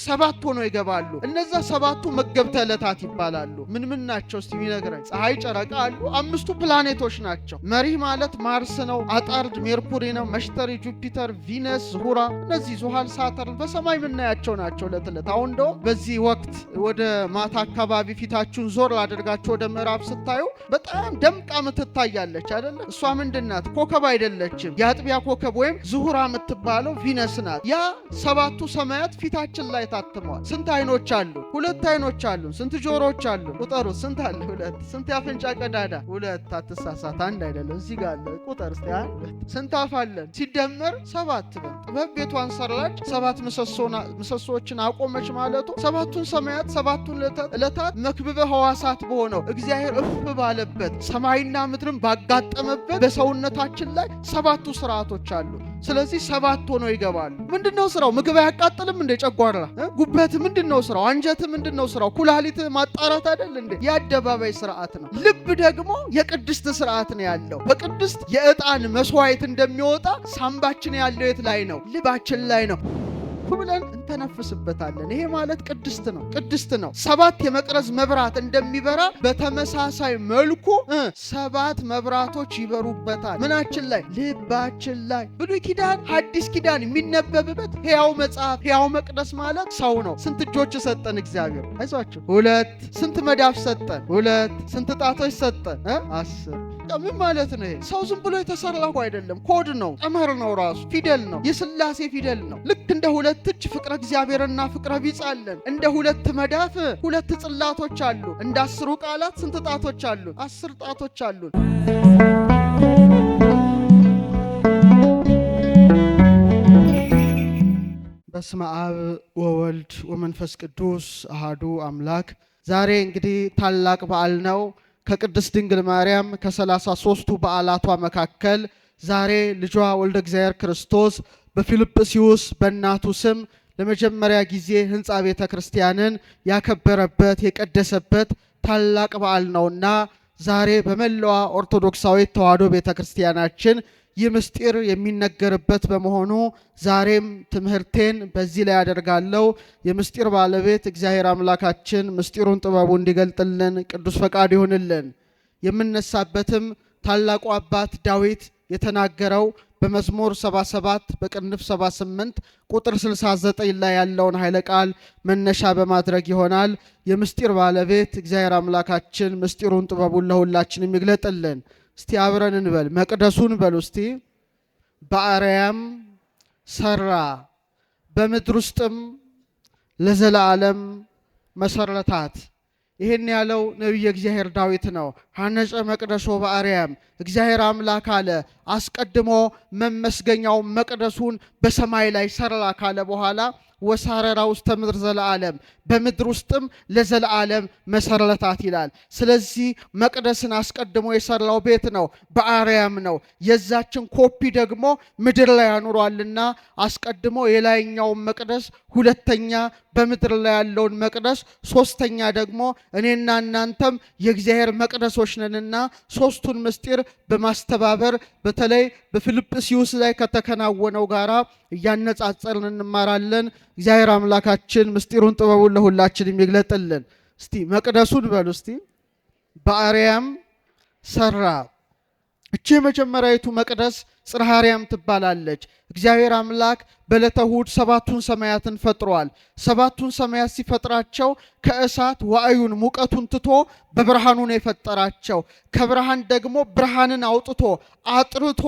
ሰባት ሆነው ይገባሉ። እነዛ ሰባቱ መገብተ ዕለታት ይባላሉ። ምን ናቸው እስቲ ቢነግረኝ? ፀሐይ፣ ጨረቃ አሉ። አምስቱ ፕላኔቶች ናቸው። መሪህ ማለት ማርስ ነው። አጣርድ ሜርኩሪ ነው። መሽተሪ፣ ጁፒተር፣ ቪነስ፣ ዙሁራ፣ እነዚህ ዙሃል፣ ሳተርን በሰማይ የምናያቸው ናቸው ዕለት ዕለት። አሁን እንደውም በዚህ ወቅት ወደ ማታ አካባቢ ፊታችሁን ዞር አድርጋችሁ ወደ ምዕራብ ስታዩ በጣም ደምቃ ምትታያለች አይደለ? እሷ ምንድናት? ኮከብ አይደለችም። የአጥቢያ ኮከብ ወይም ዙሁራ የምትባለው ቪነስ ናት። ያ ሰባቱ ሰማያት ፊታችን ላይ ታትመዋል። ስንት አይኖች አሉ? ሁለት አይኖች አሉ። ስንት ጆሮዎች አሉ? ቁጠሩ። ስንት አለ? ሁለት። ስንት የአፍንጫ ቀዳዳ? ሁለት። አትሳሳት፣ አንድ አይደለም። እዚህ ጋር አለ፣ ቁጠር እስቲ። ስንት አፍ አለን? ሲደመር ሰባት ነው። ጥበብ ቤቷን ሰራች፣ ሰባት ምሰሶዎችን አቆመች ማለቱ ሰባቱን ሰማያት ሰባቱን ዕለታት መክብበ ሕዋሳት በሆነው እግዚአብሔር እፍ ባለበት ሰማይና ምድርን ባጋጠመበት በሰውነታችን ላይ ሰባቱ ስርዓቶች አሉ። ስለዚህ ሰባት ሆነው ይገባሉ። ምንድነው ስራው? ምግብ አያቃጥልም እንደ? ጨጓራ፣ ጉበት ምንድነው ስራው? አንጀት ምንድነው ስራው? ኩላሊት ማጣራት አይደል እንዴ? የአደባባይ ስርዓት ነው። ልብ ደግሞ የቅድስት ስርዓት ነው ያለው። በቅድስት የዕጣን መስዋዕት እንደሚወጣ ሳምባችን ያለው የት ላይ ነው? ልባችን ላይ ነው ብለን እንተነፍስበታለን። ይሄ ማለት ቅድስት ነው፣ ቅድስት ነው። ሰባት የመቅረዝ መብራት እንደሚበራ በተመሳሳይ መልኩ ሰባት መብራቶች ይበሩበታል። ምናችን ላይ? ልባችን ላይ። ብሉይ ኪዳን ሐዲስ ኪዳን የሚነበብበት ሕያው መጽሐፍ፣ ሕያው መቅደስ ማለት ሰው ነው። ስንት እጆች ሰጠን እግዚአብሔር? አይዟችሁ፣ ሁለት። ስንት መዳፍ ሰጠን? ሁለት። ስንት ጣቶች ሰጠን? 10። ምን ማለት ነው ይሄ? ሰው ዝም ብሎ የተሰራ አይደለም። ኮድ ነው፣ ቀመር ነው፣ ራሱ ፊደል ነው፣ የሥላሴ ፊደል ነው። ልክ እንደ ሁለት እጅ ፍቅረ እግዚአብሔርና ፍቅረ ቢጽ አለን። እንደ ሁለት መዳፍ ሁለት ጽላቶች አሉ። እንደ 10 ቃላት ስንት ጣቶች አሉ? 10 ጣቶች አሉ። በስመ አብ ወወልድ ወመንፈስ ቅዱስ አሃዱ አምላክ። ዛሬ እንግዲህ ታላቅ በዓል ነው። ከቅድስት ድንግል ማርያም ከ33ቱ በዓላቷ መካከል ዛሬ ልጇ ወልደ እግዚአብሔር ክርስቶስ በፊልጵስዩስ በእናቱ ስም ለመጀመሪያ ጊዜ ሕንፃ ቤተ ክርስቲያንን ያከበረበት የቀደሰበት ታላቅ በዓል ነውና ዛሬ በመላዋ ኦርቶዶክሳዊት ተዋሕዶ ቤተ ክርስቲያናችን ይህ ምስጢር የሚነገርበት በመሆኑ ዛሬም ትምህርቴን በዚህ ላይ ያደርጋለሁ። የምስጢር ባለቤት እግዚአብሔር አምላካችን ምስጢሩን ጥበቡ እንዲገልጥልን ቅዱስ ፈቃድ ይሁንልን። የምነሳበትም ታላቁ አባት ዳዊት የተናገረው በመዝሙር 77 በቅንፍ 78 ቁጥር 69 ላይ ያለውን ኃይለ ቃል መነሻ በማድረግ ይሆናል። የምስጢር ባለቤት እግዚአብሔር አምላካችን ምስጢሩን ጥበቡን ለሁላችን የሚግለጥልን። እስቲ አብረን እንበል። መቅደሱን በሉ እስቲ። በአርያም ሰራ በምድር ውስጥም ለዘላለም መሰረታት። ይህን ያለው ነቢየ እግዚአብሔር ዳዊት ነው። ሐነጸ መቅደሶ በአርያም፣ እግዚአብሔር አምላክ አለ አስቀድሞ መመስገኛው መቅደሱን በሰማይ ላይ ሰራ ካለ በኋላ ወሳረራ ውስተ ምድር ዘለዓለም፣ በምድር ውስጥም ለዘላለም መሰረታት ይላል። ስለዚህ መቅደስን አስቀድሞ የሰራው ቤት ነው፣ በአርያም ነው። የዛችን ኮፒ ደግሞ ምድር ላይ አኑሯልና አስቀድሞ የላይኛውን መቅደስ፣ ሁለተኛ በምድር ላይ ያለውን መቅደስ፣ ሶስተኛ ደግሞ እኔና እናንተም የእግዚአብሔር መቅደሶች ነንና ሶስቱን ምስጢር በማስተባበር በተለይ በፊልጵስዩስ ላይ ከተከናወነው ጋራ እያነጻጸርን እንማራለን። እግዚአብሔር አምላካችን ምስጢሩን ጥበቡን ለሁላችን የሚግለጥልን። እስቲ መቅደሱን በሉ እስቲ። በአርያም ሰራ። እቺ የመጀመሪያዊቱ መቅደስ ጽርሐ አርያም ትባላለች። እግዚአብሔር አምላክ በዕለተ እሑድ ሰባቱን ሰማያትን ፈጥሯል። ሰባቱን ሰማያት ሲፈጥራቸው ከእሳት ዋዕዩን ሙቀቱን ትቶ በብርሃኑ ነው የፈጠራቸው። ከብርሃን ደግሞ ብርሃንን አውጥቶ አጥርቶ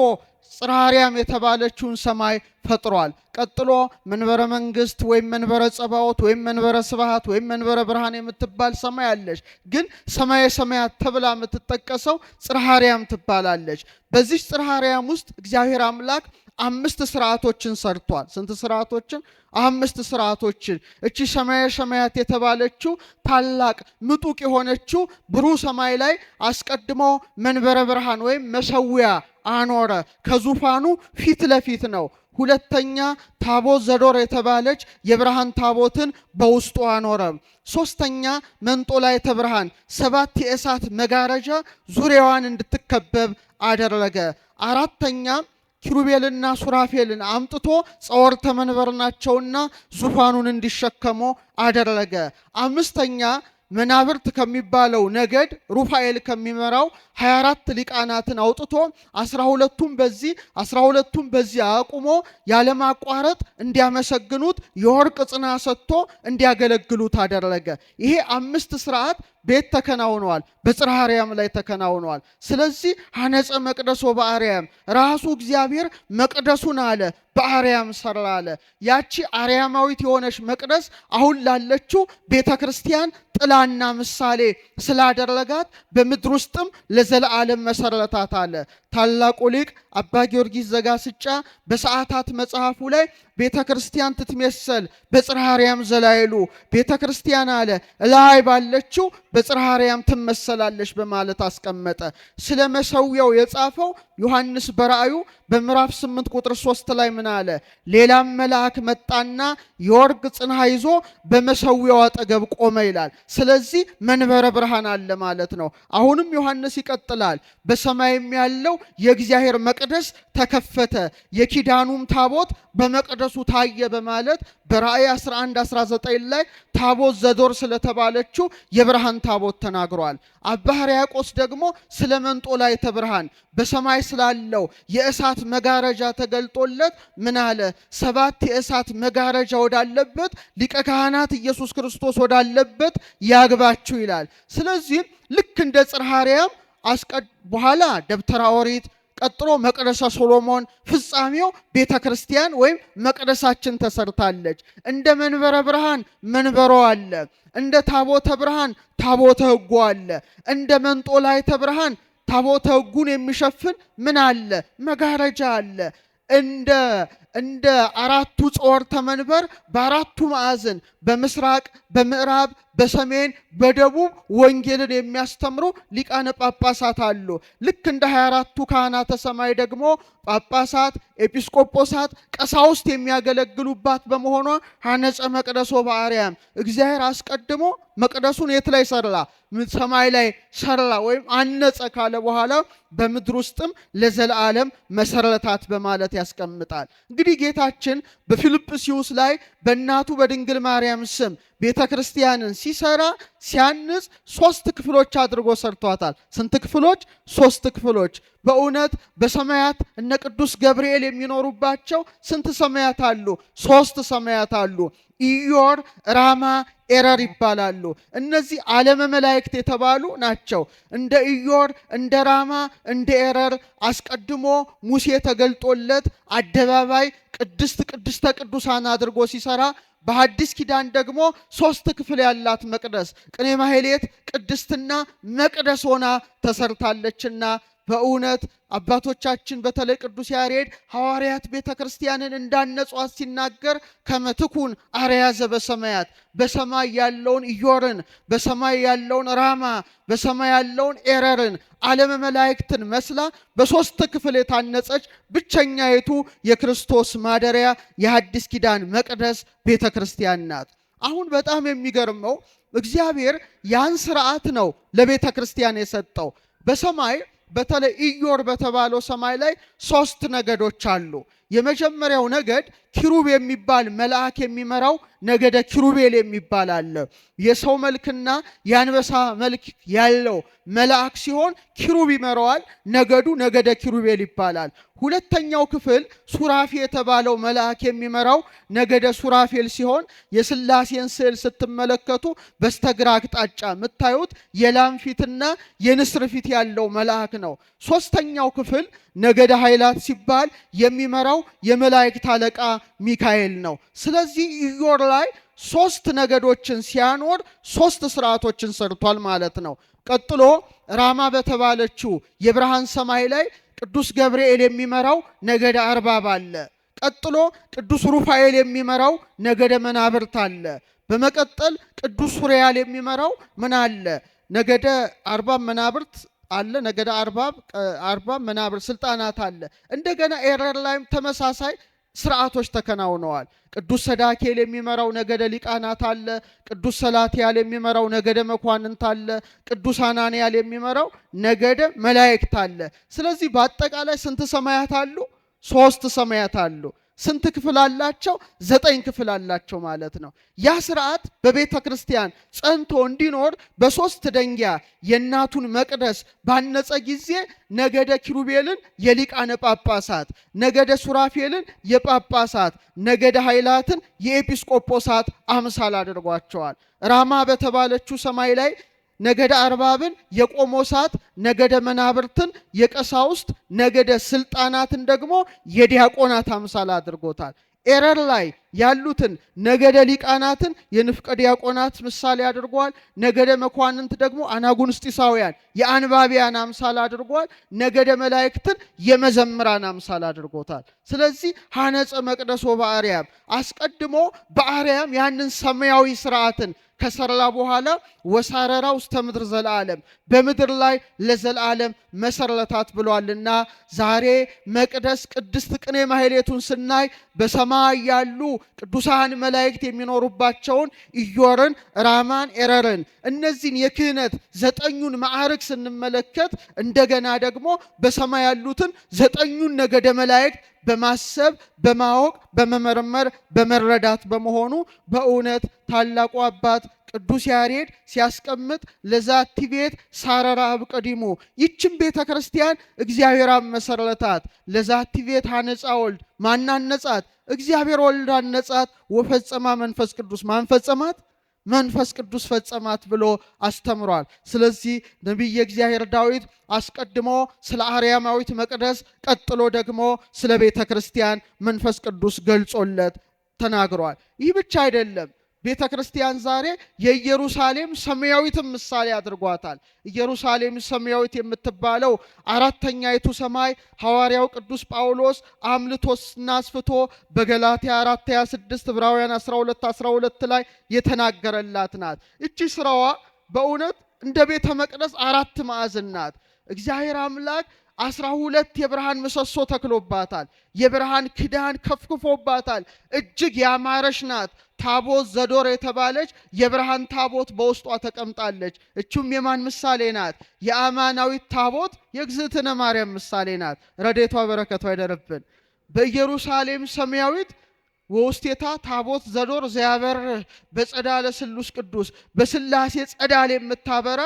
ጽርሐ አርያም የተባለችውን ሰማይ ፈጥሯል። ቀጥሎ መንበረ መንግስት ወይም መንበረ ጸባዖት ወይም መንበረ ስብሐት ወይም መንበረ ብርሃን የምትባል ሰማይ አለች። ግን ሰማየ ሰማያት ተብላ የምትጠቀሰው ጽርሐ አርያም ትባላለች። በዚህ ጽርሐ አርያም ውስጥ እግዚአብሔር አምላክ 5 ስርዓቶችን ሰርቷል። ስንት ስርዓቶችን? 5 ስርዓቶችን። እቺ ሰማየ ሰማያት የተባለችው ታላቅ ምጡቅ የሆነችው ብሩህ ሰማይ ላይ አስቀድሞ መንበረ ብርሃን ወይም መሰዊያ አኖረ። ከዙፋኑ ፊት ለፊት ነው። ሁለተኛ ታቦት ዘዶር የተባለች የብርሃን ታቦትን በውስጡ አኖረ። ሶስተኛ መንጦላዕተ ብርሃን 7 የእሳት መጋረጃ ዙሪያዋን እንድትከበብ አደረገ። አራተኛ ኪሩቤልና ሱራፌልን አምጥቶ ጸወርተ መንበር ናቸውና ዙፋኑን እንዲሸከሙ አደረገ። አምስተኛ መናብርት ከሚባለው ነገድ ሩፋኤል ከሚመራው 24 ሊቃናትን አውጥቶ 12ቱም በዚህ አቁሞ ያለማቋረጥ እንዲያመሰግኑት የወርቅ ጽና ሰጥቶ እንዲያገለግሉት አደረገ። ይሄ 5 ስርዓት ቤት ተከናውነዋል፣ በጽርሐ አርያም ላይ ተከናውነዋል። ስለዚህ ሐነጸ መቅደስ ወበአርያም ራሱ እግዚአብሔር መቅደሱን አለ በአርያም ሰራ አለ። ያቺ አርያማዊት የሆነች መቅደስ አሁን ላለችው ቤተ ክርስቲያን ጥላና ምሳሌ ስላደረጋት በምድር ውስጥም ለዘላለም መሰረታት አለ። ታላቁ ሊቅ አባ ጊዮርጊስ ዘጋስጫ በሰዓታት መጽሐፉ ላይ ቤተ ክርስቲያን ትትመሰል በጽርሐ አርያም ዘላይሉ፣ ቤተ ክርስቲያን አለ ላይ ባለችው በጽርሐ አርያም ትመሰላለች በማለት አስቀመጠ። ስለ መሰዊያው የጻፈው ዮሐንስ በራእዩ በምዕራፍ 8 ቁጥር 3 ላይ ምን አለ? ሌላም መልአክ መጣና የወርቅ ጽና ይዞ በመሰዊያው አጠገብ ቆመ ይላል። ስለዚህ መንበረ ብርሃን አለ ማለት ነው። አሁንም ዮሐንስ ይቀጥላል። በሰማይም ያለው የእግዚአብሔር መቅደስ ተከፈተ፣ የኪዳኑም ታቦት በመቅደሱ ታየ በማለት በራእይ 11:19 ላይ ታቦት ዘዶር ስለተባለችው የብርሃን ታቦት ተናግሯል። አባ ሕርያቆስ ደግሞ ስለ መንጦላዕተ ብርሃን በሰማይ ስላለው የእሳት መጋረጃ ተገልጦለት ምን አለ? 7 የእሳት መጋረጃ ወዳለበት ሊቀ ካህናት ኢየሱስ ክርስቶስ ወዳለበት ያግባችሁ ይላል። ስለዚህ ልክ እንደ ጽርሐ አርያም በኋላ ደብተራ ኦሪት፣ ቀጥሎ መቅደሰ ሶሎሞን፣ ፍጻሜው ቤተ ክርስቲያን ወይም መቅደሳችን ተሰርታለች። እንደ መንበረ ብርሃን መንበሮ አለ። እንደ ታቦተ ብርሃን ታቦተ ሕጉ አለ። እንደ መንጦላዕተ ብርሃን ታቦተ ሕጉን የሚሸፍን ምን አለ? መጋረጃ አለ። እንደ አራቱ ጸወርተ መንበር በአራቱ ማዕዘን በምስራቅ፣ በምዕራብ፣ በሰሜን፣ በደቡብ ወንጌልን የሚያስተምሩ ሊቃነ ጳጳሳት አሉ። ልክ እንደ 24ቱ ካህናተ ሰማይ ደግሞ ጳጳሳት፣ ኤጲስቆጶሳት፣ ቀሳውስት የሚያገለግሉባት በመሆኗ ሐነጸ መቅደስ ወበአርያም እግዚአብሔር አስቀድሞ መቅደሱን የት ላይ ሰራ? ሰማይ ላይ ሰራ ወይም አነጸ ካለ በኋላ በምድር ውስጥም ለዘላለም መሰረታት በማለት ያስቀምጣል። እንግዲህ ጌታችን በፊልጵስዩስ ላይ በእናቱ በድንግል ማርያም ስም ቤተ ክርስቲያንን ሲሰራ ሲያንጽ 3 ክፍሎች አድርጎ ሰርቷታል። ስንት ክፍሎች? 3 ክፍሎች። በእውነት በሰማያት እነ ቅዱስ ገብርኤል የሚኖሩባቸው ስንት ሰማያት አሉ? 3 ሰማያት አሉ። ኢዮር፣ ራማ፣ ኤረር ይባላሉ። እነዚህ ዓለመ መላእክት የተባሉ ናቸው። እንደ ኢዮር፣ እንደ ራማ፣ እንደ ኤረር አስቀድሞ ሙሴ ተገልጦለት አደባባይ ቅድስተ ቅዱሳን አድርጎ ሲሰራ በሐዲስ ኪዳን ደግሞ 3 ክፍል ያላት መቅደስ ቅኔ ማህሌት ቅድስትና መቅደስ ሆና ተሰርታለችና በእውነት አባቶቻችን በተለይ ቅዱስ ያሬድ ሐዋርያት ቤተ ክርስቲያንን እንዳነጿት ሲናገር ከመትኩን አርያ ዘበሰማያት በሰማይ ያለውን ኢዮርን፣ በሰማይ ያለውን ራማ፣ በሰማይ ያለውን ኤረርን ዓለመ መላእክትን መስላ በ3 ክፍል የታነጸች ብቸኛይቱ የክርስቶስ ማደሪያ የሐዲስ ኪዳን መቅደስ ቤተ ክርስቲያን ናት። አሁን በጣም የሚገርመው እግዚአብሔር ያን ስርዓት ነው ለቤተ ክርስቲያን የሰጠው። በሰማይ በተለይ ኢዮር በተባለው ሰማይ ላይ 3 ነገዶች አሉ። የመጀመሪያው ነገድ ኪሩብ የሚባል መልአክ የሚመራው ነገደ ኪሩቤል የሚባል አለ። የሰው መልክና የአንበሳ መልክ ያለው መልአክ ሲሆን ኪሩብ ይመራዋል። ነገዱ ነገደ ኪሩቤል ይባላል። ሁለተኛው ክፍል ሱራፊ የተባለው መልአክ የሚመራው ነገደ ሱራፌል ሲሆን የሥላሴን ስዕል ስትመለከቱ በስተግራ አቅጣጫ የምታዩት የላም ፊትና የንስር ፊት ያለው መልአክ ነው። ሶስተኛው ክፍል ነገደ ኃይላት ሲባል የሚመራው የመላእክት አለቃ ሚካኤል ነው። ስለዚህ ኢዮር ላይ 3 ነገዶችን ሲያኖር 3 ስርዓቶችን ሰርቷል ማለት ነው። ቀጥሎ ራማ በተባለችው የብርሃን ሰማይ ላይ ቅዱስ ገብርኤል የሚመራው ነገደ አርባብ አለ። ቀጥሎ ቅዱስ ሩፋኤል የሚመራው ነገደ መናብርት አለ። በመቀጠል ቅዱስ ሱሪያል የሚመራው ምን አለ? ነገደ አርባብ መናብርት አለ። ነገደ አርባብ መናብርት ስልጣናት አለ። እንደገና ኤረር ላይም ተመሳሳይ ስርዓቶች ተከናውነዋል። ቅዱስ ሰዳኬል የሚመራው ነገደ ሊቃናት አለ። ቅዱስ ሰላትያል የሚመራው ነገደ መኳንንት አለ። ቅዱስ አናንያል የሚመራው ነገደ መላእክት አለ። ስለዚህ በአጠቃላይ ስንት ሰማያት አሉ? ሶስት ሰማያት አሉ። ስንት ክፍል አላቸው? 9 ክፍል አላቸው ማለት ነው። ያ ስርዓት በቤተ ክርስቲያን ጸንቶ እንዲኖር በሶስት ደንጊያ የእናቱን መቅደስ ባነጸ ጊዜ ነገደ ኪሩቤልን የሊቃነ ጳጳሳት፣ ነገደ ሱራፌልን የጳጳሳት፣ ነገደ ኃይላትን የኤጲስቆጶሳት አምሳል አድርጓቸዋል። ራማ በተባለችው ሰማይ ላይ ነገደ አርባብን የቆሞሳት፣ ነገደ መናብርትን የቀሳውስት፣ ነገደ ስልጣናትን ደግሞ የዲያቆናት አምሳል አድርጎታል። ኤረር ላይ ያሉትን ነገደ ሊቃናትን የንፍቀ ዲያቆናት ምሳሌ አድርጓል። ነገደ መኳንንት ደግሞ አናጉንስጢሳውያን የአንባቢያን አምሳል አድርጓል። ነገደ መላእክትን የመዘምራን አምሳል አድርጎታል። ስለዚህ ሐነጸ መቅደሶ በአርያም አስቀድሞ በአርያም ያንን ሰማያዊ ስርዓትን ከሰራ በኋላ ወሳረራ ውስተ ምድር ዘለዓለም በምድር ላይ ለዘላለም መሰረታት ብሏልና ዛሬ መቅደስ ቅድስት ቅኔ ማህሌቱን ስናይ በሰማይ ያሉ ቅዱሳን መላእክት የሚኖሩባቸውን ኢዮርን፣ ራማን፣ ኤረርን እነዚህን የክህነት 9ኙን ማዕረግ ስንመለከት እንደገና ደግሞ በሰማይ ያሉትን 9ኙን ነገደ መላእክት በማሰብ በማወቅ በመመርመር በመረዳት በመሆኑ በእውነት ታላቁ አባት ቅዱስ ያሬድ ሲያስቀምጥ ለዛቲ ቤት ሳረራ አብቀዲሙ ይችን ቤተ ክርስቲያን እግዚአብሔር መሰረታት። ለዛቲ ቤት ሐነጻ ወልድ ማናነጻት? እግዚአብሔር ወልድ አነጻት። ወፈጸማ መንፈስ ቅዱስ ማን ፈጸማት? መንፈስ ቅዱስ ፈጸማት ብሎ አስተምሯል። ስለዚህ ነቢየ እግዚአብሔር ዳዊት አስቀድሞ ስለ አርያማዊት መቅደስ ቀጥሎ ደግሞ ስለ ቤተ ክርስቲያን መንፈስ ቅዱስ ገልጾለት ተናግሯል። ይህ ብቻ አይደለም። ቤተ ክርስቲያን ዛሬ የኢየሩሳሌም ሰማያዊትም ምሳሌ አድርጓታል። ኢየሩሳሌም ሰማያዊት የምትባለው አራተኛይቱ ሰማይ ሐዋርያው ቅዱስ ጳውሎስ አምልቶና አስፍቶ በገላትያ 4:26 ዕብራውያን 12:12 ላይ የተናገረላት ናት። እቺ ስራዋ በእውነት እንደ ቤተ መቅደስ 4 ማዕዘን ናት። እግዚአብሔር አምላክ 12 የብርሃን ምሰሶ ተክሎባታል። የብርሃን ክዳን ከፍክፎባታል። እጅግ ያማረች ናት። ታቦት ዘዶር የተባለች የብርሃን ታቦት በውስጧ ተቀምጣለች። እቹም የማን ምሳሌ ናት? የአማናዊት ታቦት የእግዝእትነ ማርያም ምሳሌ ናት። ረድኤቷ በረከቷ ይደርብን። በኢየሩሳሌም ሰማያዊት ወውስቴታ ታቦት ዘዶር ዘያበር በጸዳለ ስሉስ ቅዱስ በስላሴ ጸዳል የምታበራ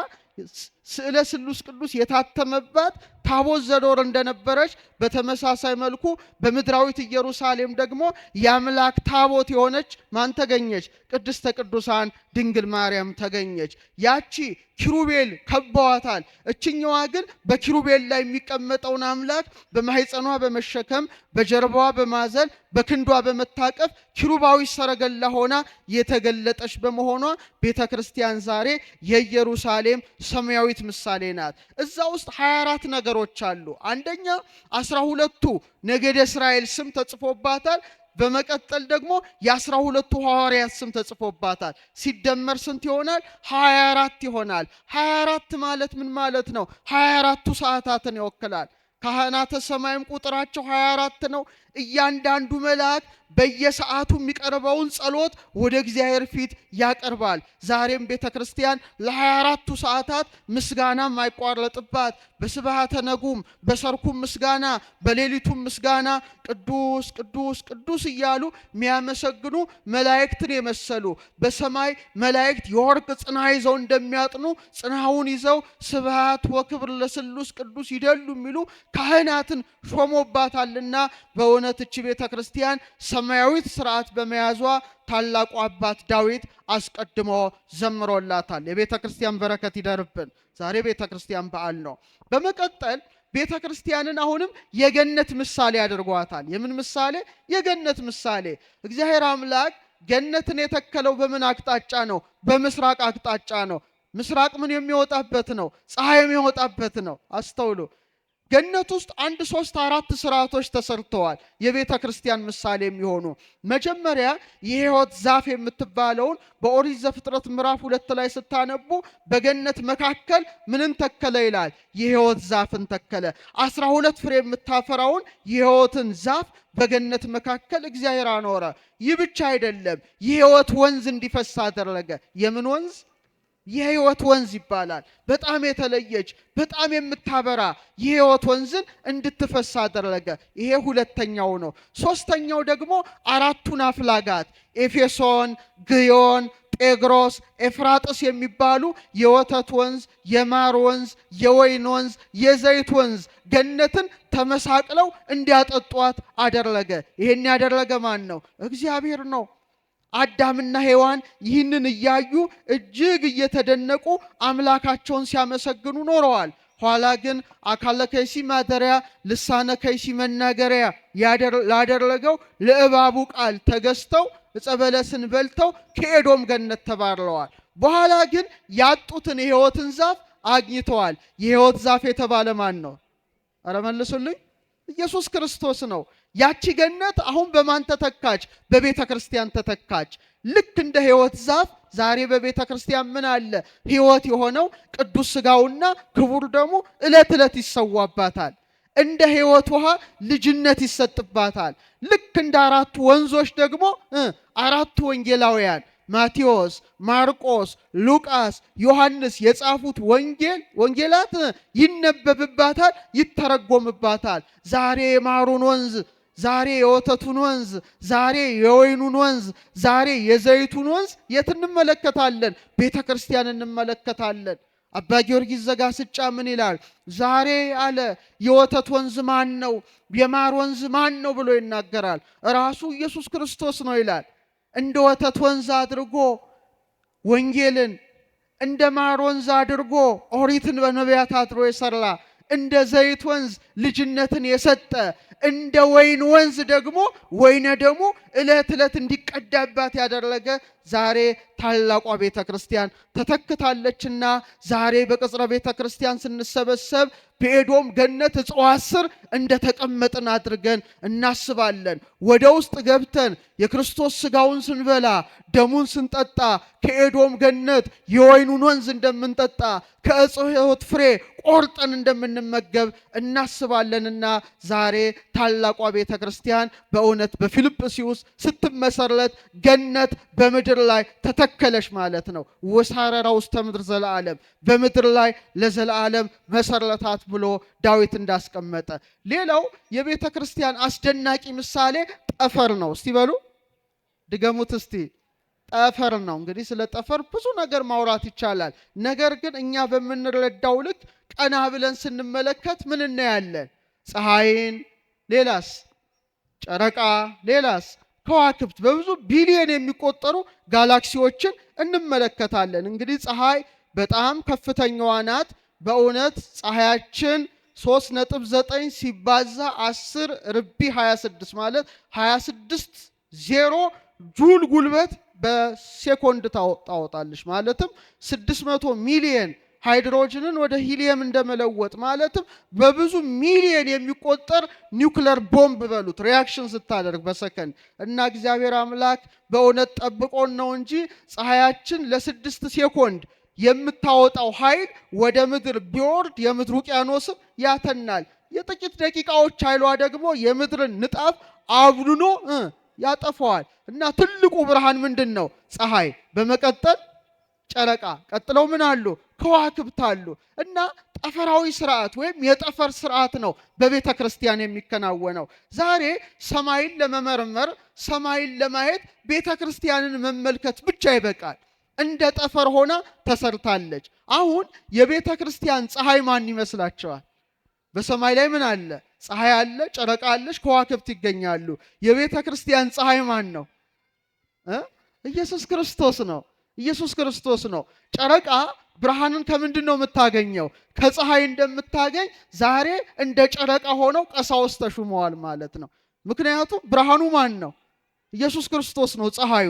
ስዕለ ስሉስ ቅዱስ የታተመባት ታቦት ዘዶር እንደነበረች በተመሳሳይ መልኩ በምድራዊት ኢየሩሳሌም ደግሞ የአምላክ ታቦት የሆነች ማን ተገኘች? ቅድስተ ቅዱሳን ድንግል ማርያም ተገኘች። ያቺ ኪሩቤል ከበዋታል። እችኛዋ ግን በኪሩቤል ላይ የሚቀመጠውን አምላክ በማህፀኗ በመሸከም በጀርባዋ በማዘል በክንዷ በመታቀፍ ኪሩባዊ ሰረገላ ሆና የተገለጠች በመሆኗ ቤተ ክርስቲያን ዛሬ የኢየሩሳሌም ሰማያዊት ምሳሌ ናት። እዛ ውስጥ 24 ነገሮች አሉ። አንደኛ 12ቱ ነገደ እስራኤል ስም ተጽፎባታል። በመቀጠል ደግሞ የ12ቱ ሐዋርያት ስም ተጽፎባታል። ሲደመር ስንት ይሆናል? 24 ይሆናል። 24 ማለት ምን ማለት ነው? 24ቱ ሰዓታትን ይወክላል። ካህናተ ሰማይም ቁጥራቸው 24 ነው። እያንዳንዱ መልአክ በየሰዓቱ የሚቀርበውን ጸሎት ወደ እግዚአብሔር ፊት ያቀርባል። ዛሬም ቤተ ክርስቲያን ለ24ቱ ሰዓታት ምስጋና ማይቋረጥባት በስብሐተ ነጉም በሰርኩም ምስጋና በሌሊቱም ምስጋና ቅዱስ ቅዱስ ቅዱስ እያሉ የሚያመሰግኑ መላእክትን የመሰሉ በሰማይ መላእክት የወርቅ ጽና ይዘው እንደሚያጥኑ ጽናውን ይዘው ስብሐት ወክብር ለስሉስ ቅዱስ ይደሉ የሚሉ ካህናትን ሾሞባታልና በእውነት እቺ ቤተ ክርስቲያን ሰማያዊት ስርዓት በመያዟ ታላቁ አባት ዳዊት አስቀድሞ ዘምሮላታል። የቤተ ክርስቲያን በረከት ይደርብን። ዛሬ ቤተ ክርስቲያን በዓል ነው። በመቀጠል ቤተ ክርስቲያንን አሁንም የገነት ምሳሌ አድርጓታል። የምን ምሳሌ? የገነት ምሳሌ። እግዚአብሔር አምላክ ገነትን የተከለው በምን አቅጣጫ ነው? በምስራቅ አቅጣጫ ነው። ምስራቅ ምን የሚወጣበት ነው? ፀሐይ የሚወጣበት ነው። አስተውሉ። ገነት ውስጥ 1 3 4 ስርዓቶች ተሰርተዋል። የቤተ ክርስቲያን ምሳሌ የሚሆኑ መጀመሪያ የሕይወት ዛፍ የምትባለውን በኦሪት ዘፍጥረት ምዕራፍ 2 ላይ ስታነቡ በገነት መካከል ምንን ተከለ ይላል? የሕይወት ዛፍን ተከለ። 12 ፍሬ የምታፈራውን የሕይወትን ዛፍ በገነት መካከል እግዚአብሔር አኖረ። ይህ ብቻ አይደለም፣ የሕይወት ወንዝ እንዲፈስ አደረገ። የምን ወንዝ? የሕይወት ወንዝ ይባላል። በጣም የተለየች በጣም የምታበራ የሕይወት ወንዝን እንድትፈስ አደረገ። ይሄ ሁለተኛው ነው። ሶስተኛው ደግሞ አራቱን አፍላጋት ኤፌሶን፣ ግዮን፣ ጤግሮስ፣ ኤፍራጥስ የሚባሉ የወተት ወንዝ፣ የማር ወንዝ፣ የወይን ወንዝ፣ የዘይት ወንዝ ገነትን ተመሳቅለው እንዲያጠጧት አደረገ። ይሄን ያደረገ ማን ነው? እግዚአብሔር ነው። አዳምና ሔዋን ይህንን እያዩ እጅግ እየተደነቁ አምላካቸውን ሲያመሰግኑ ኖረዋል። ኋላ ግን አካለ ከይሲ ማደሪያ ልሳነ ከይሲ መናገሪያ ላደረገው ለእባቡ ቃል ተገዝተው ዕፀ በለስን በልተው ከኤዶም ገነት ተባረዋል። በኋላ ግን ያጡትን የሕይወትን ዛፍ አግኝተዋል። የሕይወት ዛፍ የተባለ ማን ነው? ኧረ መልሱልኝ። ኢየሱስ ክርስቶስ ነው። ያቺ ገነት አሁን በማን ተተካች? በቤተ ክርስቲያን ተተካች። ልክ እንደ ሕይወት ዛፍ ዛሬ በቤተ ክርስቲያን ምን አለ? ሕይወት የሆነው ቅዱስ ሥጋውና ክቡር ደሙ ዕለት ዕለት ይሰዋባታል። እንደ ሕይወት ውሃ ልጅነት ይሰጥባታል። ልክ እንደ አራቱ ወንዞች ደግሞ አራቱ ወንጌላውያን ማቴዎስ፣ ማርቆስ፣ ሉቃስ፣ ዮሐንስ የጻፉት ወንጌላት ይነበብባታል፣ ይተረጎምባታል። ዛሬ የማሩን ወንዝ፣ ዛሬ የወተቱን ወንዝ፣ ዛሬ የወይኑን ወንዝ፣ ዛሬ የዘይቱን ወንዝ የት እንመለከታለን? ቤተ ክርስቲያን እንመለከታለን። አባ ጊዮርጊስ ዘጋስጫ ምን ይላል? ዛሬ አለ የወተት ወንዝ ማን ነው? የማር ወንዝ ማን ነው ብሎ ይናገራል። ራሱ ኢየሱስ ክርስቶስ ነው ይላል። እንደ ወተት ወንዝ አድርጎ ወንጌልን፣ እንደ ማር ወንዝ አድርጎ ኦሪትን በነቢያት አድሮ የሰራ፣ እንደ ዘይት ወንዝ ልጅነትን የሰጠ፣ እንደ ወይን ወንዝ ደግሞ ወይነ ደግሞ ዕለት ዕለት እንዲቀዳባት ያደረገ ዛሬ ታላቋ ቤተ ክርስቲያን ተተክታለችና ዛሬ በቅጽረ ቤተ ክርስቲያን ስንሰበሰብ በኤዶም ገነት እጽዋት ስር እንደተቀመጥን አድርገን እናስባለን። ወደ ውስጥ ገብተን የክርስቶስ ሥጋውን ስንበላ ደሙን ስንጠጣ ከኤዶም ገነት የወይኑን ወንዝ እንደምንጠጣ ከዕፀ ሕይወት ፍሬ ቆርጠን እንደምንመገብ እናስባለንና ዛሬ ታላቋ ቤተ ክርስቲያን በእውነት በፊልጵስዩስ ስትመሰረት ገነት በምድር ላይ ተተከለች ማለት ነው። ወሳረራ ውስተ ምድር ዘለዓለም፣ በምድር ላይ ለዘላለም መሰረታት ብሎ ዳዊት እንዳስቀመጠ። ሌላው የቤተ ክርስቲያን አስደናቂ ምሳሌ ጠፈር ነው። እስቲ በሉ ድገሙት እስቲ። ጠፈር ነው። እንግዲህ ስለ ጠፈር ብዙ ነገር ማውራት ይቻላል። ነገር ግን እኛ በምንረዳው ልክ ቀና ብለን ስንመለከት ምን እናያለን? ፀሐይን፣ ሌላስ ጨረቃ፣ ሌላስ ከዋክብት፣ በብዙ ቢሊዮን የሚቆጠሩ ጋላክሲዎችን እንመለከታለን። እንግዲህ ፀሐይ በጣም ከፍተኛዋ ናት። በእውነት ፀሐያችን 3.9 ሲባዛ 10 ርቢ 26 ማለት 26 ዜሮ ጁል ጉልበት በሴኮንድ ታወጣለች። ማለትም 600 ሚሊየን ሃይድሮጅንን ወደ ሂሊየም እንደመለወጥ ማለትም በብዙ ሚሊየን የሚቆጠር ኒውክለር ቦምብ በሉት ሪያክሽን ስታደርግ በሰከንድ እና እግዚአብሔር አምላክ በእውነት ጠብቆን ነው እንጂ ፀሐያችን ለ6 ሴኮንድ የምታወጣው ኃይል ወደ ምድር ቢወርድ የምድር ውቅያኖስን ያተናል። የጥቂት ደቂቃዎች ኃይሏ ደግሞ የምድርን ንጣፍ አብኑኖ ያጠፋዋል። እና ትልቁ ብርሃን ምንድን ነው? ፀሐይ። በመቀጠል ጨረቃ፣ ቀጥለው ምን አሉ? ከዋክብት አሉ። እና ጠፈራዊ ስርዓት ወይም የጠፈር ስርዓት ነው በቤተ ክርስቲያን የሚከናወነው። ዛሬ ሰማይን ለመመርመር ሰማይን ለማየት ቤተ ክርስቲያንን መመልከት ብቻ ይበቃል። እንደ ጠፈር ሆና ተሰርታለች። አሁን የቤተ ክርስቲያን ፀሐይ ማን ይመስላችኋል? በሰማይ ላይ ምን አለ? ፀሐይ አለ፣ ጨረቃ አለች፣ ከዋክብት ይገኛሉ። የቤተ ክርስቲያን ፀሐይ ማን ነው? ኢየሱስ ክርስቶስ ነው። ኢየሱስ ክርስቶስ ነው። ጨረቃ ብርሃንን ከምንድን ነው የምታገኘው? ከፀሐይ እንደምታገኝ ዛሬ እንደ ጨረቃ ሆነው ቀሳውስት ተሹመዋል ማለት ነው። ምክንያቱም ብርሃኑ ማን ነው? ኢየሱስ ክርስቶስ ነው ፀሐዩ።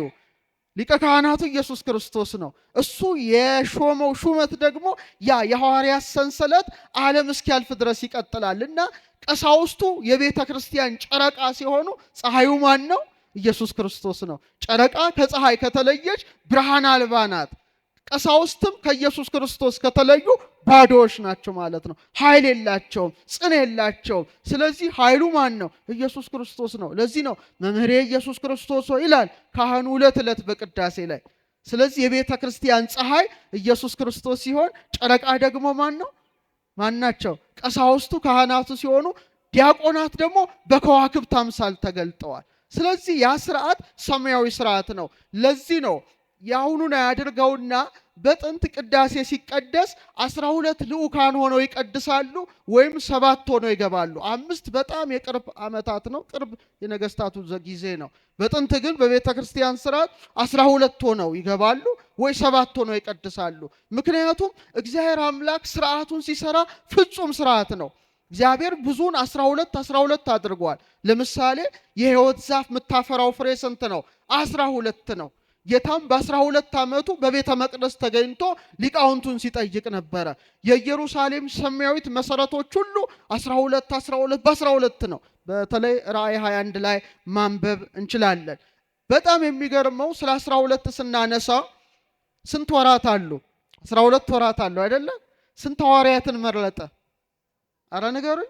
ሊቀ ካህናቱ ኢየሱስ ክርስቶስ ነው። እሱ የሾመው ሹመት ደግሞ ያ የሐዋርያት ሰንሰለት ዓለም እስኪያልፍ ድረስ ይቀጥላል እና ቀሳውስቱ የቤተ ክርስቲያን ጨረቃ ሲሆኑ ፀሐዩ ማን ነው? ኢየሱስ ክርስቶስ ነው። ጨረቃ ከፀሐይ ከተለየች ብርሃን አልባ ናት። ቀሳውስትም ከኢየሱስ ክርስቶስ ከተለዩ ባዶዎች ናቸው ማለት ነው። ኃይል የላቸውም፣ ጽን የላቸውም። ስለዚህ ኃይሉ ማን ነው? ኢየሱስ ክርስቶስ ነው። ለዚህ ነው መምህሬ ኢየሱስ ክርስቶስ ይላል ካህኑ ዕለት ዕለት በቅዳሴ ላይ። ስለዚህ የቤተ ክርስቲያን ፀሐይ ኢየሱስ ክርስቶስ ሲሆን ጨረቃ ደግሞ ማን ናቸው? ቀሳውስቱ ካህናቱ ሲሆኑ ዲያቆናት ደግሞ በከዋክብት አምሳል ተገልጠዋል። ስለዚህ ያ ስርዓት ሰማያዊ ስርዓት ነው። ለዚህ ነው ያሁኑን ያድርገውና በጥንት ቅዳሴ ሲቀደስ 12 ልዑካን ሆነው ይቀድሳሉ ወይም 7 ሆነው ይገባሉ። 5 በጣም የቅርብ ዓመታት ነው፣ ቅርብ የነገስታቱ ጊዜ ነው። በጥንት ግን በቤተ ክርስቲያን ስርዓት 12 ሆነው ይገባሉ ወይ 7 ሆነው ይቀድሳሉ። ምክንያቱም እግዚአብሔር አምላክ ስርዓቱን ሲሰራ ፍጹም ስርዓት ነው። እግዚአብሔር ብዙን 12 አድርጓል። ለምሳሌ የሕይወት ዛፍ የምታፈራው ፍሬ ስንት ነው? 12 ነው። ጌታም በ12 ዓመቱ በቤተ መቅደስ ተገኝቶ ሊቃውንቱን ሲጠይቅ ነበረ። የኢየሩሳሌም ሰማያዊት መሰረቶች ሁሉ 12 ነው። በተለይ ራእይ 21 ላይ ማንበብ እንችላለን። በጣም የሚገርመው ስለ 12 ስናነሳ ስንት ወራት አሉ? 12 ወራት አሉ አይደለ? ስንት ሐዋርያትን መረጠ? አረ ንገሩኝ።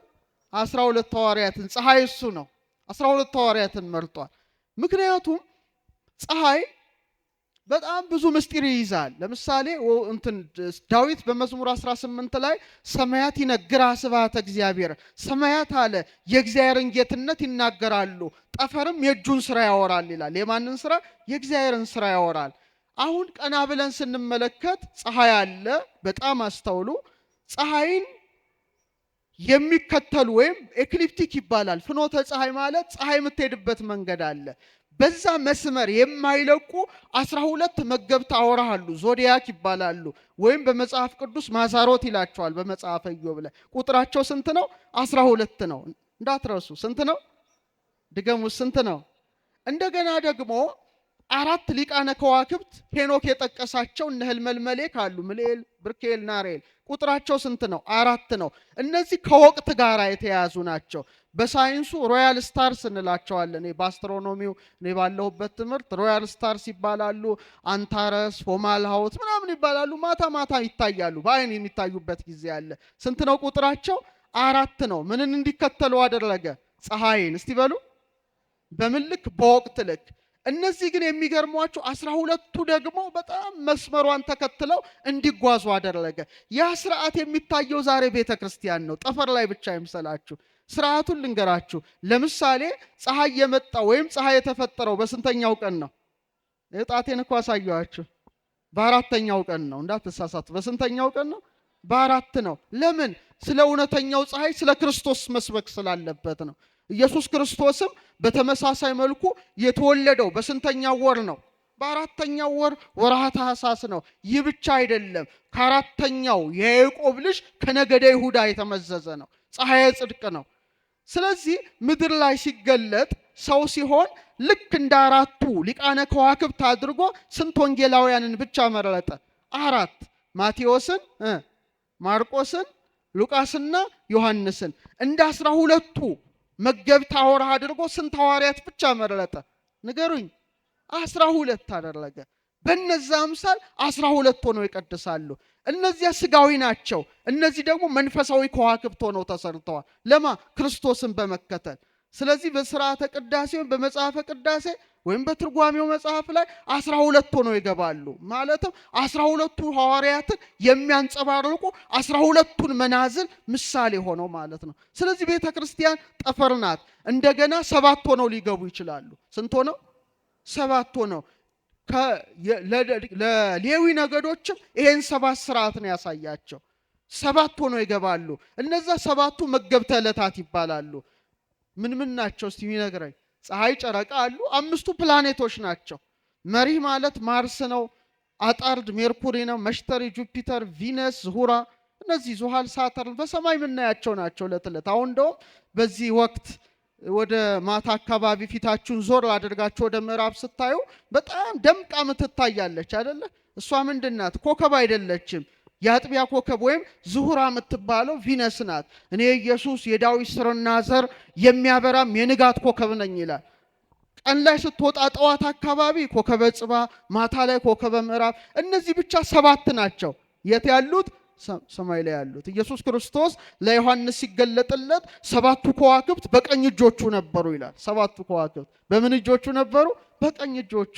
12 ሐዋርያትን። ፀሐይ እሱ ነው። 12 ሐዋርያትን መርጧል። ምክንያቱም ፀሐይ በጣም ብዙ ምስጢር ይይዛል። ለምሳሌ ዳዊት በመዝሙር 18 ላይ ሰማያት ይነግራ ስብሐተ እግዚአብሔር፣ ሰማያት አለ የእግዚአብሔርን ጌትነት ይናገራሉ፣ ጠፈርም የእጁን ስራ ያወራል ይላል። የማንን ስራ? የእግዚአብሔርን ስራ ያወራል። አሁን ቀና ብለን ስንመለከት ፀሐይ አለ። በጣም አስተውሉ። ፀሐይን የሚከተሉ ወይም ኤክሊፕቲክ ይባላል። ፍኖተ ፀሐይ ማለት ፀሐይ የምትሄድበት መንገድ አለ። በዛ መስመር የማይለቁ 12 መገብት አውራ አሉ። ዞዲያክ ይባላሉ ወይም በመጽሐፍ ቅዱስ ማዛሮት ይላቸዋል። በመጽሐፈ ኢዮብ ላይ ቁጥራቸው ስንት ነው? 12 ነው። እንዳትረሱ። ስንት ነው? ድገሙ። ስንት ነው? እንደገና ደግሞ 4 ሊቃነ ከዋክብት ሄኖክ የጠቀሳቸው እነ ህልመልመሌክ አሉ። ምልኤል፣ ብርኬል፣ ናሬል ቁጥራቸው ስንት ነው? 4 ነው። እነዚህ ከወቅት ጋር የተያዙ ናቸው። በሳይንሱ ሮያል ስታርስ እንላቸዋለን። በአስትሮኖሚው እኔ ባለሁበት ትምህርት ሮያል ስታርስ ይባላሉ። አንታረስ፣ ፎማልሃውት ምናምን ይባላሉ። ማታ ማታ ይታያሉ። በአይን የሚታዩበት ጊዜ አለ። ስንት ነው ቁጥራቸው? 4 ነው። ምንን እንዲከተሉ አደረገ? ፀሐይን። እስቲ በሉ በምን ልክ? በወቅት ልክ። እነዚህ ግን የሚገርሟቸው 12ቱ ደግሞ በጣም መስመሯን ተከትለው እንዲጓዙ አደረገ። ያ ስርዓት የሚታየው ዛሬ ቤተ ክርስቲያን ነው። ጠፈር ላይ ብቻ ይምሰላችሁ። ስርዓቱን ልንገራችሁ። ለምሳሌ ፀሐይ የመጣው ወይም ፀሐይ የተፈጠረው በስንተኛው ቀን ነው? እጣቴን እኮ አሳየኋችሁ። በ4ኛው ቀን ነው። እንዳትሳሳቱ። በስንተኛው ቀን ነው? በ4 ነው። ለምን? ስለ እውነተኛው ፀሐይ ስለ ክርስቶስ መስበክ ስላለበት ነው። ኢየሱስ ክርስቶስም በተመሳሳይ መልኩ የተወለደው በስንተኛው ወር ነው? በ4ኛው ወር ወርሃ ታኅሳስ ነው። ይህ ብቻ አይደለም። ከ4ኛው የያዕቆብ ልጅ ከነገደ ይሁዳ የተመዘዘ ነው። ፀሐይ ጽድቅ ነው። ስለዚህ ምድር ላይ ሲገለጥ ሰው ሲሆን ልክ እንደ 4ቱ ሊቃነ ከዋክብት አድርጎ ስንት ወንጌላውያንን ብቻ መረጠ? 4 ማቴዎስን፣ ማርቆስን፣ ሉቃስና ዮሐንስን። እንደ 12ቱ መገብት አውራ አድርጎ ስንት ሐዋርያት ብቻ መረጠ? ንገሩኝ። 12 አደረገ። በእነዛ አምሳል 12 ሆነው ይቀድሳሉ። እነዚያ ስጋዊ ናቸው። እነዚህ ደግሞ መንፈሳዊ ከዋክብት ሆነው ተሰርተዋል። ለማ? ክርስቶስን በመከተል። ስለዚህ በሥርዓተ ቅዳሴ ወይም በመጽሐፈ ቅዳሴ ወይም በትርጓሜው መጽሐፍ ላይ 12 ሆነው ይገባሉ። ማለትም 12ቱ ሐዋርያትን የሚያንጸባርቁ 12ቱን መናዝል ምሳሌ ሆነው ማለት ነው። ስለዚህ ቤተ ክርስቲያን ጠፈር ናት። እንደገና 7 ሆነው ሊገቡ ይችላሉ። ስንት ሆነው? 7 ሆነው። ለሌዊ ነገዶችም ይሄን 7 ስርዓት ነው ያሳያቸው። 7 ሆነው ይገባሉ። እነዛ 7ቱ መገብተ ዕለታት ይባላሉ። ምን ናቸው እስቲ የሚነግረኝ? ፀሐይ፣ ጨረቃ አሉ። 5ቱ ፕላኔቶች ናቸው። መሪህ ማለት ማርስ ነው። አጣርድ ሜርኩሪ ነው። መሽተሪ ጁፒተር፣ ቪነስ፣ ዝሁራ፣ እነዚህ ዙሃል፣ ሳተርን በሰማይ የምናያቸው ናቸው ዕለት ዕለት። አሁን እንደውም በዚህ ወቅት ወደ ማታ አካባቢ ፊታችሁን ዞር አድርጋችሁ ወደ ምዕራብ ስታዩ በጣም ደምቃ ምትታያለች አይደለ? እሷ ምንድናት? ኮከብ አይደለችም። የአጥቢያ ኮከብ ወይም ዝሁራ የምትባለው ቪነስ ናት። እኔ ኢየሱስ የዳዊት ስርና ዘር የሚያበራም የንጋት ኮከብ ነኝ ይላል። ቀን ላይ ስትወጣ ጠዋት አካባቢ ኮከበ ጽባ፣ ማታ ላይ ኮከበ ምዕራብ። እነዚህ ብቻ 7 ናቸው። የት ያሉት? ሰማይ ላይ ያሉት። ኢየሱስ ክርስቶስ ለዮሐንስ ሲገለጥለት 7ቱ ከዋክብት በቀኝ እጆቹ ነበሩ ይላል። 7ቱ ከዋክብት በምን እጆቹ ነበሩ? በቀኝ እጆቹ።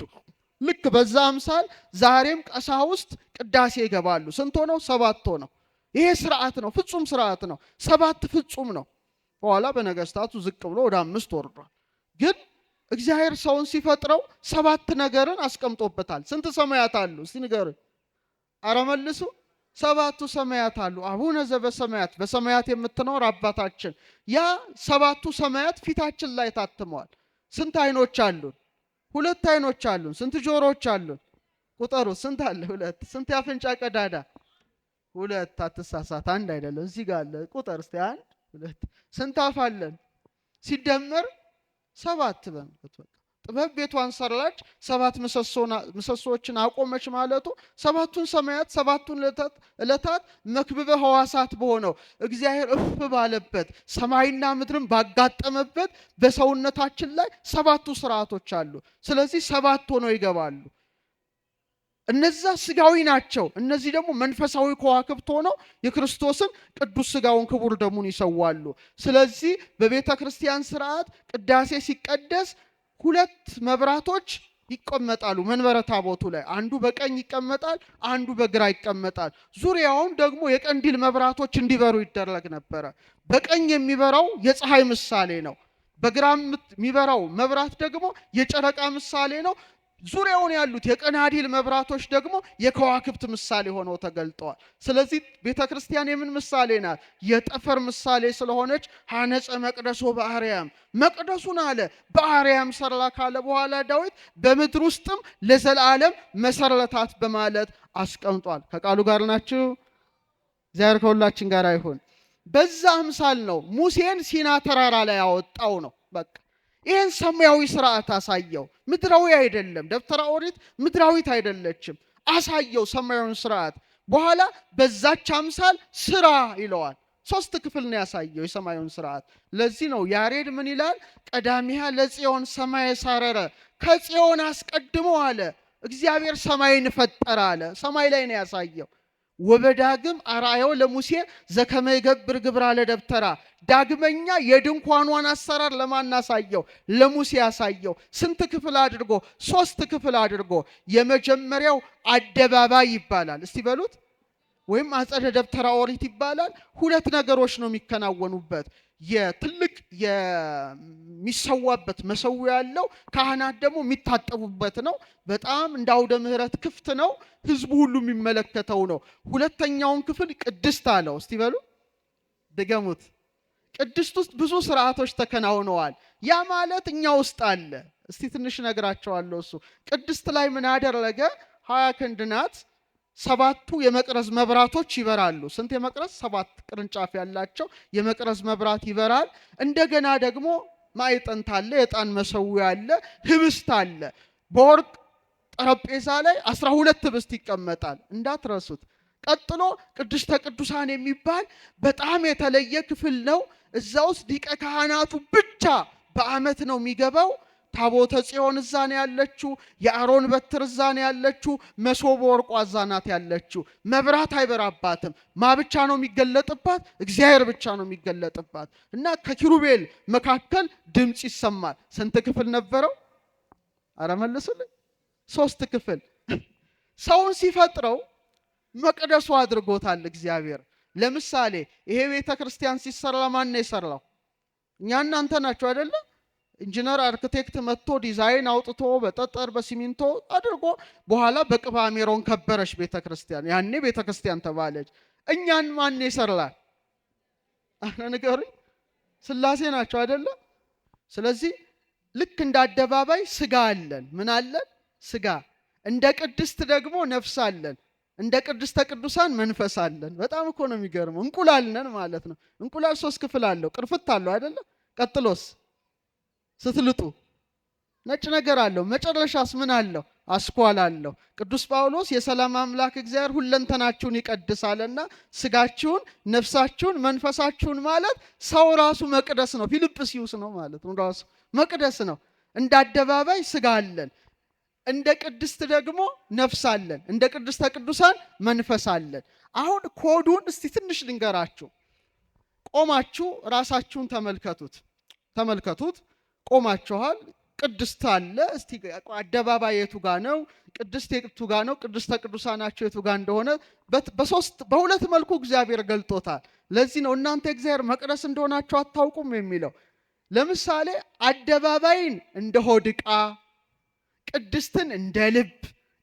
ልክ በዛ አምሳል ዛሬም ቀሳውስት ቅዳሴ ይገባሉ። ስንት ሆነው? 7 ሆነው። ይሄ ስርዓት ነው፣ ፍጹም ስርዓት ነው። 7 ፍጹም ነው። በኋላ በነገስታቱ ዝቅ ብሎ ወደ 5 ወርዷል። ግን እግዚአብሔር ሰውን ሲፈጥረው 7 ነገርን አስቀምጦበታል። ስንት ሰማያት አሉ? እስቲ ንገሩኝ። ኧረ መልሱ። 7 ሰማያት አሉ። አቡነ ዘበሰማያት፣ በሰማያት የምትኖር አባታችን። ያ 7ቱ ሰማያት ፊታችን ላይ ታትመዋል። ስንት አይኖች አሉን? 2 አይኖች አሉን። ስንት ጆሮዎች አሉን? ቁጠሩ። ስንት አለ? 2። ስንት ያፍንጫ ቀዳዳ? 2። አትሳሳት፣ አንድ አይደለም። እዚህ ጋር አለ። ቁጠር እስቲ። 1 2። ስንት አፍ አለን? ሲደመር 7 በእንግዲህ በቃ ጥበብ ቤቷን ሰራች፣ 7 ምሰሶችን አቆመች ማለቱ 7ቱን ሰማያት 7ቱን ዕለታት መክብበ ሕዋሳት በሆነው እግዚአብሔር እፍ ባለበት ሰማይና ምድርን ባጋጠመበት በሰውነታችን ላይ 7ቱ ስርዓቶች አሉ። ስለዚህ 7 ሆነው ይገባሉ። እነዛ ስጋዊ ናቸው። እነዚህ ደግሞ መንፈሳዊ ከዋክብት ሆነው የክርስቶስን ቅዱስ ስጋውን ክቡር ደሙን ይሰዋሉ። ስለዚህ በቤተ ክርስቲያን ስርዓት ቅዳሴ ሲቀደስ 2 መብራቶች ይቀመጣሉ መንበረ ታቦቱ ላይ። አንዱ በቀኝ ይቀመጣል፣ አንዱ በግራ ይቀመጣል። ዙሪያውን ደግሞ የቀንዲል መብራቶች እንዲበሩ ይደረግ ነበረ። በቀኝ የሚበራው የፀሐይ ምሳሌ ነው። በግራ የሚበራው መብራት ደግሞ የጨረቃ ምሳሌ ነው። ዙሪያውን ያሉት የቀናዲል መብራቶች ደግሞ የከዋክብት ምሳሌ ሆነው ተገልጠዋል። ስለዚህ ቤተክርስቲያን የምን ምሳሌ ናት? የጠፈር ምሳሌ ስለሆነች ሐነጸ መቅደሶ በአርያም፣ መቅደሱን አለ በአርያም ሰራ ካለ በኋላ ዳዊት በምድር ውስጥም ለዘላለም መሰረታት በማለት አስቀምጧል። ከቃሉ ጋር ናችሁ? እግዚአብሔር ከሁላችን ጋር ይሁን። በዛ አምሳል ነው ሙሴን ሲና ተራራ ላይ ያወጣው ነው። በቃ ይህን ሰማያዊ ስርዓት አሳየው። ምድራዊ አይደለም። ደብተራ ኦሪት ምድራዊት አይደለችም። አሳየው ሰማያዊውን ስርዓት። በኋላ በዛች አምሳል ስራ ይለዋል። 3 ክፍል ነው ያሳየው የሰማያዊውን ስርዓት። ለዚህ ነው ያሬድ ምን ይላል? ቀዳሚሃ ለጽዮን ሰማይ ሳረረ፣ ከጽዮን አስቀድሞ አለ እግዚአብሔር ሰማይን ፈጠረ አለ። ሰማይ ላይ ነው ያሳየው። ወበዳግም አርአዮ ለሙሴ ዘከመ ይገብር ግብራ ለደብተራ፣ ዳግመኛ የድንኳኗን አሰራር ለማን አሳየው? ለሙሴ ያሳየው። ስንት ክፍል አድርጎ? 3 ክፍል አድርጎ። የመጀመሪያው አደባባይ ይባላል። እስቲ በሉት። ወይም አጸደ ደብተራ ኦሪት ይባላል። 2 ነገሮች ነው የሚከናወኑበት። የትልቅ የሚሰዋበት መሰዊያ ያለው፣ ካህናት ደግሞ የሚታጠቡበት ነው። በጣም እንደ አውደ ምሕረት ክፍት ነው። ህዝቡ ሁሉ የሚመለከተው ነው። ሁለተኛውን ክፍል ቅድስት አለው። እስቲ በሉ ድገሙት። ቅድስት ውስጥ ብዙ ስርዓቶች ተከናውነዋል። ያ ማለት እኛ ውስጥ አለ። እስቲ ትንሽ ነግራቸዋለሁ። እሱ ቅድስት ላይ ምን አደረገ? 20 ክንድ ናት። 7ቱ የመቅረዝ መብራቶች ይበራሉ። ስንት የመቅረዝ? 7 ቅርንጫፍ ያላቸው የመቅረዝ መብራት ይበራል። እንደገና ደግሞ ማዕጠንት አለ፣ የዕጣን መሰዊያ አለ፣ ህብስት አለ። በወርቅ ጠረጴዛ ላይ 12 ህብስት ይቀመጣል፣ እንዳትረሱት። ቀጥሎ ቅድስተ ቅዱሳን የሚባል በጣም የተለየ ክፍል ነው። እዛ ውስጥ ሊቀ ካህናቱ ብቻ በዓመት ነው የሚገባው። ታቦተ ጽዮን እዛ ነው ያለችው። የአሮን በትር እዛ ነው ያለችው። መሶበ ወርቋ እዛ ናት ያለችው። መብራት አይበራባትም። ማ ብቻ ነው የሚገለጥባት? እግዚአብሔር ብቻ ነው የሚገለጥባት። እና ከኪሩቤል መካከል ድምፅ ይሰማል። ስንት ክፍል ነበረው? አረ መልሱልኝ። 3 ክፍል። ሰውን ሲፈጥረው መቅደሱ አድርጎታል እግዚአብሔር። ለምሳሌ ይሄ ቤተ ክርስቲያን ሲሰራ ማን ነው የሰራው? እኛ እናንተ ናችሁ አይደለ? ኢንጂነር አርክቴክት መጥቶ ዲዛይን አውጥቶ በጠጠር በሲሚንቶ አድርጎ በኋላ በቅባ ሜሮን ከበረች ቤተ ክርስቲያን። ያኔ ቤተ ክርስቲያን ተባለች። እኛን ማን ይሰራል? ንገሩኝ። ሥላሴ ናቸው አይደለ? ስለዚህ ልክ እንደ አደባባይ ስጋ አለን። ምን አለን? ስጋ። እንደ ቅድስት ደግሞ ነፍስ አለን። እንደ ቅድስተ ቅዱሳን መንፈስ አለን። በጣም እኮ ነው የሚገርመው። እንቁላል ነን ማለት ነው። እንቁላል 3 ክፍል አለው። ቅርፍት አለው አይደለ? ቀጥሎስ ስትልጡ ነጭ ነገር አለው። መጨረሻስ ምን አለው? አስኳል አለው። ቅዱስ ጳውሎስ የሰላም አምላክ እግዚአብሔር ሁለንተናችሁን ይቀድሳልና ስጋችሁን፣ ነፍሳችሁን፣ መንፈሳችሁን ማለት ሰው ራሱ መቅደስ ነው። ፊልጵስዩስ ነው ማለት ነው። ራሱ መቅደስ ነው። እንደ አደባባይ ስጋ አለን። እንደ ቅድስት ደግሞ ነፍስ አለን። እንደ ቅድስተ ቅዱሳን መንፈስ አለን። አሁን ኮዱን እስቲ ትንሽ ልንገራችሁ። ቆማችሁ ራሳችሁን ተመልከቱት። ቆማችኋል። ቅድስት አለ። እስቲ አደባባይ የቱ ጋ ነው? ቅድስት የቱ ጋ ነው? ቅድስተ ቅዱሳናቸው የቱ ጋ እንደሆነ በሁለት መልኩ እግዚአብሔር ገልጦታል። ለዚህ ነው እናንተ እግዚአብሔር መቅደስ እንደሆናችሁ አታውቁም የሚለው። ለምሳሌ አደባባይን እንደ ሆድ ዕቃ፣ ቅድስትን እንደ ልብ፣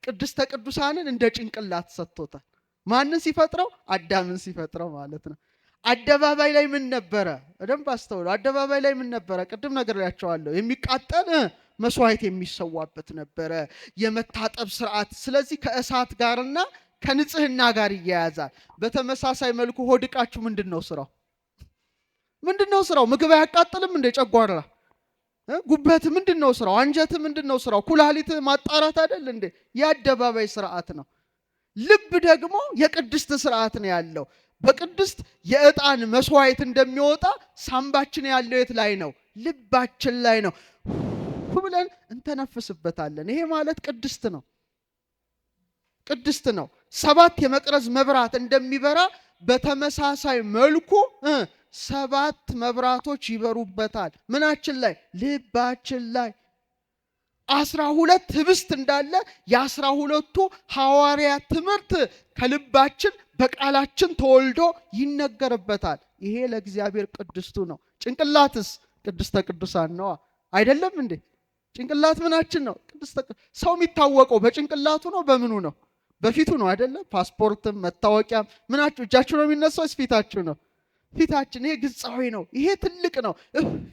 ቅድስተ ቅዱሳንን እንደ ጭንቅላት ሰጥቶታል። ማንን ሲፈጥረው? አዳምን ሲፈጥረው ማለት ነው። አደባባይ ላይ ምን ነበረ? በደንብ አስተውሉ። አደባባይ ላይ ምን ነበረ? ቅድም ነግሬያቸዋለሁ። የሚቃጠል መስዋዕት የሚሰዋበት ነበረ፣ የመታጠብ ስርዓት። ስለዚህ ከእሳት ጋርና ከንጽህና ጋር ይያያዛል። በተመሳሳይ መልኩ ሆድ ዕቃችሁ ምንድነው ስራው? ምንድነው ስራው? ምግብ አያቃጥልም እንደ ጨጓራ? ጉበት ምንድነው ስራው? አንጀት ምንድነው ስራው? ኩላሊት ማጣራት አይደል እንዴ? የአደባባይ ስርዓት ነው። ልብ ደግሞ የቅድስት ስርዓት ነው ያለው። በቅድስት የዕጣን መስዋዕት እንደሚወጣ ሳምባችን ያለው የት ላይ ነው? ልባችን ላይ ነው። ብለን እንተነፍስበታለን። ይሄ ማለት ቅድስት ነው። ቅድስት ነው። 7 የመቅረዝ መብራት እንደሚበራ በተመሳሳይ መልኩ 7 መብራቶች ይበሩበታል። ምናችን ላይ? ልባችን ላይ። 12 ህብስት እንዳለ የ12ቱ ሐዋርያት ትምህርት ከልባችን በቃላችን ተወልዶ ይነገርበታል። ይሄ ለእግዚአብሔር ቅድስቱ ነው። ጭንቅላትስ ቅድስተ ቅዱሳን ነው አይደለም እንዴ? ጭንቅላት ምናችን ነው? ሰው የሚታወቀው በጭንቅላቱ ነው። በምኑ ነው? በፊቱ ነው አይደለም? ፓስፖርትም መታወቂያም ምናችሁ እጃችሁ ነው የሚነሳው? ፊታችሁ ነው። ፊታችን ይሄ ግጻዊ ነው። ይሄ ትልቅ ነው።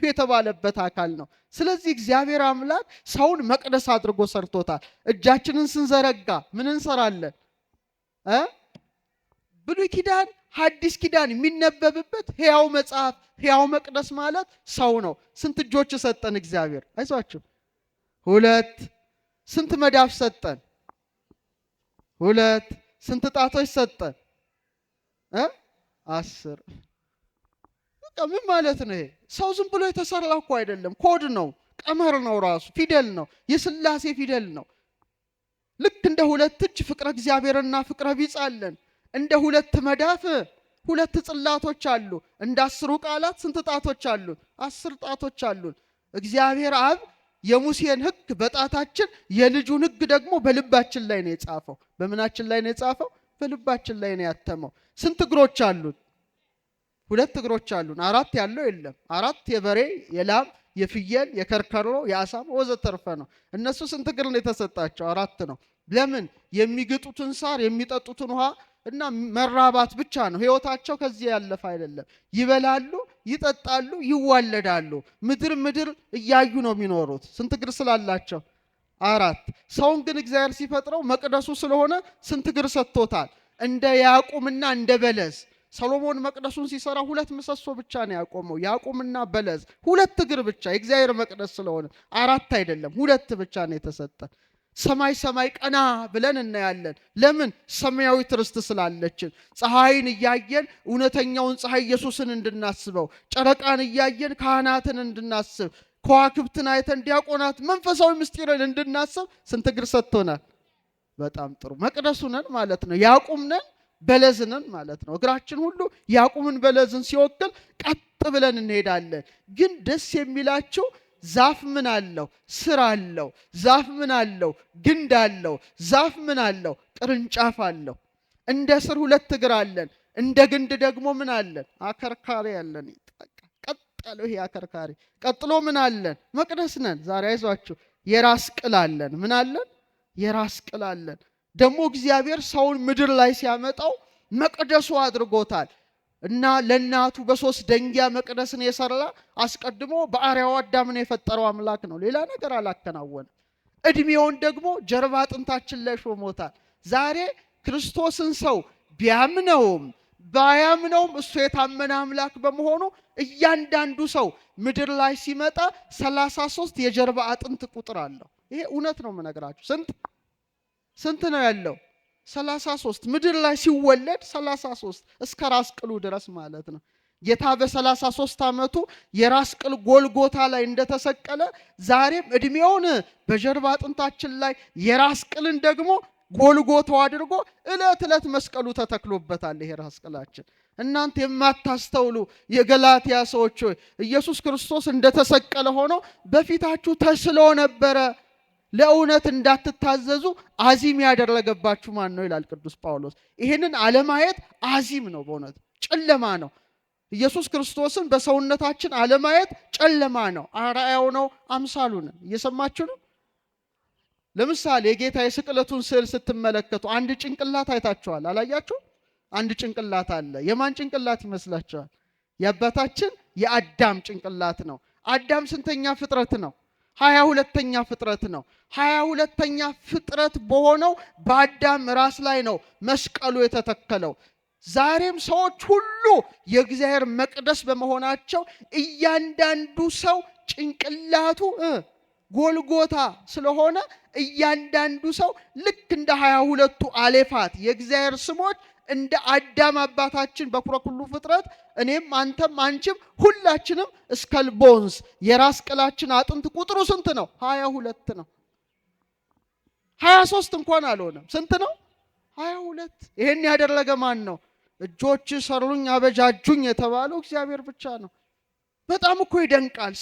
የተባለበት አካል ነው። ስለዚህ እግዚአብሔር አምላክ ሰውን መቅደስ አድርጎ ሰርቶታል። እጃችንን ስንዘረጋ ምን እንሰራለን? ብሉይ ኪዳን ሐዲስ ኪዳን የሚነበብበት ሕያው መጽሐፍ፣ ሕያው መቅደስ ማለት ሰው ነው። ስንት እጆች ሰጠን እግዚአብሔር? አይዟችሁ 2። ስንት መዳፍ ሰጠን? 2። ስንት ጣቶች ሰጠን? 10። በቃ ምን ማለት ነው? ይሄ ሰው ዝም ብሎ የተሰራ እኮ አይደለም። ኮድ ነው፣ ቀመር ነው፣ ራሱ ፊደል ነው፣ የሥላሴ ፊደል ነው። ልክ እንደ 2 እጅ ፍቅረ እግዚአብሔርና ፍቅረ ቢጽ አለን። እንደ 2 መዳፍ 2 ጽላቶች አሉ። እንደ 10 ቃላት ስንት ጣቶች አሉን? 10 ጣቶች አሉን። እግዚአብሔር አብ የሙሴን ሕግ በጣታችን የልጁን ሕግ ደግሞ በልባችን ላይ ነው የጻፈው። በምናችን ላይ ነው የጻፈው? በልባችን ላይ ነው ያተመው። ስንት እግሮች አሉን? 2 እግሮች አሉን። 4 ያለው የለም። 4 የበሬ የላም የፍየል የከርከሮ የአሳማ ወዘተርፈ ነው። እነሱ ስንት እግር ነው የተሰጣቸው? 4 ነው። ለምን? የሚግጡትን ሳር የሚጠጡትን ውሃ እና መራባት ብቻ ነው ህይወታቸው። ከዚህ ያለፈ አይደለም። ይበላሉ፣ ይጠጣሉ፣ ይዋለዳሉ። ምድር እያዩ ነው የሚኖሩት። ስንት እግር ስላላቸው? 4። ሰውን ግን እግዚአብሔር ሲፈጥረው መቅደሱ ስለሆነ ስንት እግር ሰጥቶታል? እንደ ያዕቁምና እንደ በለዝ። ሰሎሞን መቅደሱን ሲሰራ 2 ምሰሶ ብቻ ነው ያቆመው። ያዕቁምና በለዝ 2 እግር ብቻ። የእግዚአብሔር መቅደስ ስለሆነ 4 አይደለም፣ 2 ብቻ ነው የተሰጠን። ሰማይ ቀና ብለን እናያለን። ለምን? ሰማያዊት ርስት ስላለችን። ፀሐይን እያየን እውነተኛውን ፀሐይ ኢየሱስን እንድናስበው፣ ጨረቃን እያየን ካህናትን እንድናስብ፣ ከዋክብትን አይተን ዲያቆናት መንፈሳዊ ምስጢርን እንድናስብ ስንት እግር ሰጥቶናል? በጣም ጥሩ። መቅደሱ ነን ማለት ነው። ያዕቁም ነን፣ በለዝ ነን ማለት ነው። እግራችን ሁሉ ያዕቁምን በለዝን ሲወክል ቀጥ ብለን እንሄዳለን። ግን ደስ የሚላቸው ዛፍ ምን አለው? ስር አለው። ዛፍ ምን አለው? ግንድ አለው። ዛፍ ምን አለው? ቅርንጫፍ አለው። እንደ ስር 2 እግር አለን። እንደ ግንድ ደግሞ ምን አለን? አከርካሪ አለን። ቀጥ ያለው ይሄ አከርካሪ። ቀጥሎ ምን አለን? መቅደስ ነን። ዛሬ አይዟችሁ የራስ ቅል አለን። ምን አለን? የራስ ቅል አለን። ደግሞ እግዚአብሔር ሰውን ምድር ላይ ሲያመጣው መቅደሱ አድርጎታል። እና ለእናቱ በ3 ደንጊያ መቅደስን የሰራ አስቀድሞ በአርአያው አዳምን የፈጠረው አምላክ ነው። ሌላ ነገር አላከናወነም። እድሜውን ደግሞ ጀርባ አጥንታችን ላይ ሾሞታል። ዛሬ ክርስቶስን ሰው ቢያምነውም ባያምነውም እሱ የታመነ አምላክ በመሆኑ እያንዳንዱ ሰው ምድር ላይ ሲመጣ 33 የጀርባ አጥንት ቁጥር አለው። ይሄ እውነት ነው የምነግራችሁ። ስንት ነው ያለው? 33 ምድር ላይ ሲወለድ 33 እስከ ራስ ቅሉ ድረስ ማለት ነው። ጌታ በ33 ዓመቱ የራስ ቅል ጎልጎታ ላይ እንደተሰቀለ ዛሬም እድሜውን በጀርባ አጥንታችን ላይ የራስ ቅልን ደግሞ ጎልጎታው አድርጎ ዕለት ዕለት መስቀሉ ተተክሎበታል። ይሄ ራስ ቅላችን እናንተ የማታስተውሉ የገላትያ ሰዎች ሆይ ኢየሱስ ክርስቶስ እንደተሰቀለ ሆኖ በፊታችሁ ተስሎ ነበረ። ለእውነት እንዳትታዘዙ አዚም ያደረገባችሁ ማን ነው ይላል ቅዱስ ጳውሎስ። ይሄንን አለማየት አዚም ነው፣ በእውነት ጨለማ ነው። ኢየሱስ ክርስቶስን በሰውነታችን አለማየት ጨለማ ነው። አርአያው ነው፣ አምሳሉ ነው። እየሰማችሁ ነው። ለምሳሌ የጌታ የስቅለቱን ስዕል ስትመለከቱ አንድ ጭንቅላት አይታችኋል፣ አላያችሁ? አንድ ጭንቅላት አለ። የማን ጭንቅላት ይመስላችኋል? የአባታችን የአዳም ጭንቅላት ነው። አዳም ስንተኛ ፍጥረት ነው? 22ኛ ፍጥረት ነው። 22ኛ ፍጥረት በሆነው በአዳም ራስ ላይ ነው መስቀሉ የተተከለው። ዛሬም ሰዎች ሁሉ የእግዚአብሔር መቅደስ በመሆናቸው እያንዳንዱ ሰው ጭንቅላቱ ጎልጎታ ስለሆነ እያንዳንዱ ሰው ልክ እንደ 22ቱ አሌፋት የእግዚአብሔር ስሞች እንደ አዳም አባታችን በኩረ ኩሉ ፍጥረት እኔም አንተም አንቺም ሁላችንም እስከል ቦንስ የራስ ቅላችን አጥንት ቁጥሩ ስንት ነው? 22 ነው። 23 እንኳን አልሆነም። ስንት ነው? 22። ይሄን ያደረገ ማን ነው? እጆች ሰሩኝ አበጃጁኝ የተባለው እግዚአብሔር ብቻ ነው። በጣም እኮ ይደንቃል።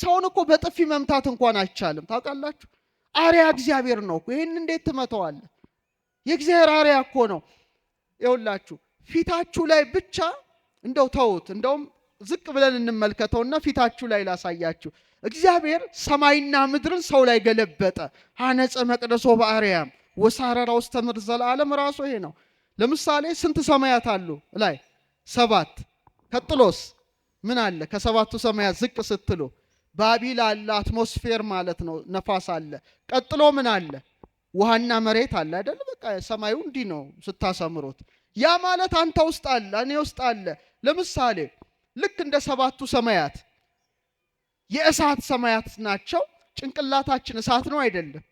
ሰውን እኮ በጥፊ መምታት እንኳን አይቻልም። ታውቃላችሁ? አሪያ እግዚአብሔር ነው እኮ። ይሄን እንዴት ትመታዋለህ? የእግዚአብሔር አሪያ እኮ ነው። ይኸውላችሁ ፊታችሁ ላይ ብቻ እንደው ተውት፣ እንደውም ዝቅ ብለን እንመልከተውና ፊታችሁ ላይ ላሳያችሁ። እግዚአብሔር ሰማይና ምድርን ሰው ላይ ገለበጠ። ሐነጸ መቅደሶ በአርያም ወሳረራ ውስተ ምድር ዘላለም ራሱ ይሄ ነው። ለምሳሌ ስንት ሰማያት አሉ? ላይ 7። ቀጥሎስ ምን አለ? ከሰባቱ ሰማያት ዝቅ ስትሉ ባቢል አለ፣ አትሞስፌር ማለት ነው፣ ነፋስ አለ። ቀጥሎ ምን አለ? ውሃና መሬት አለ አይደል? በቃ ሰማዩ እንዲህ ነው ስታሰምሩት። ያ ማለት አንተ ውስጥ አለ፣ እኔ ውስጥ አለ። ለምሳሌ ልክ እንደ ሰባቱ ሰማያት የእሳት ሰማያት ናቸው። ጭንቅላታችን እሳት ነው አይደለም?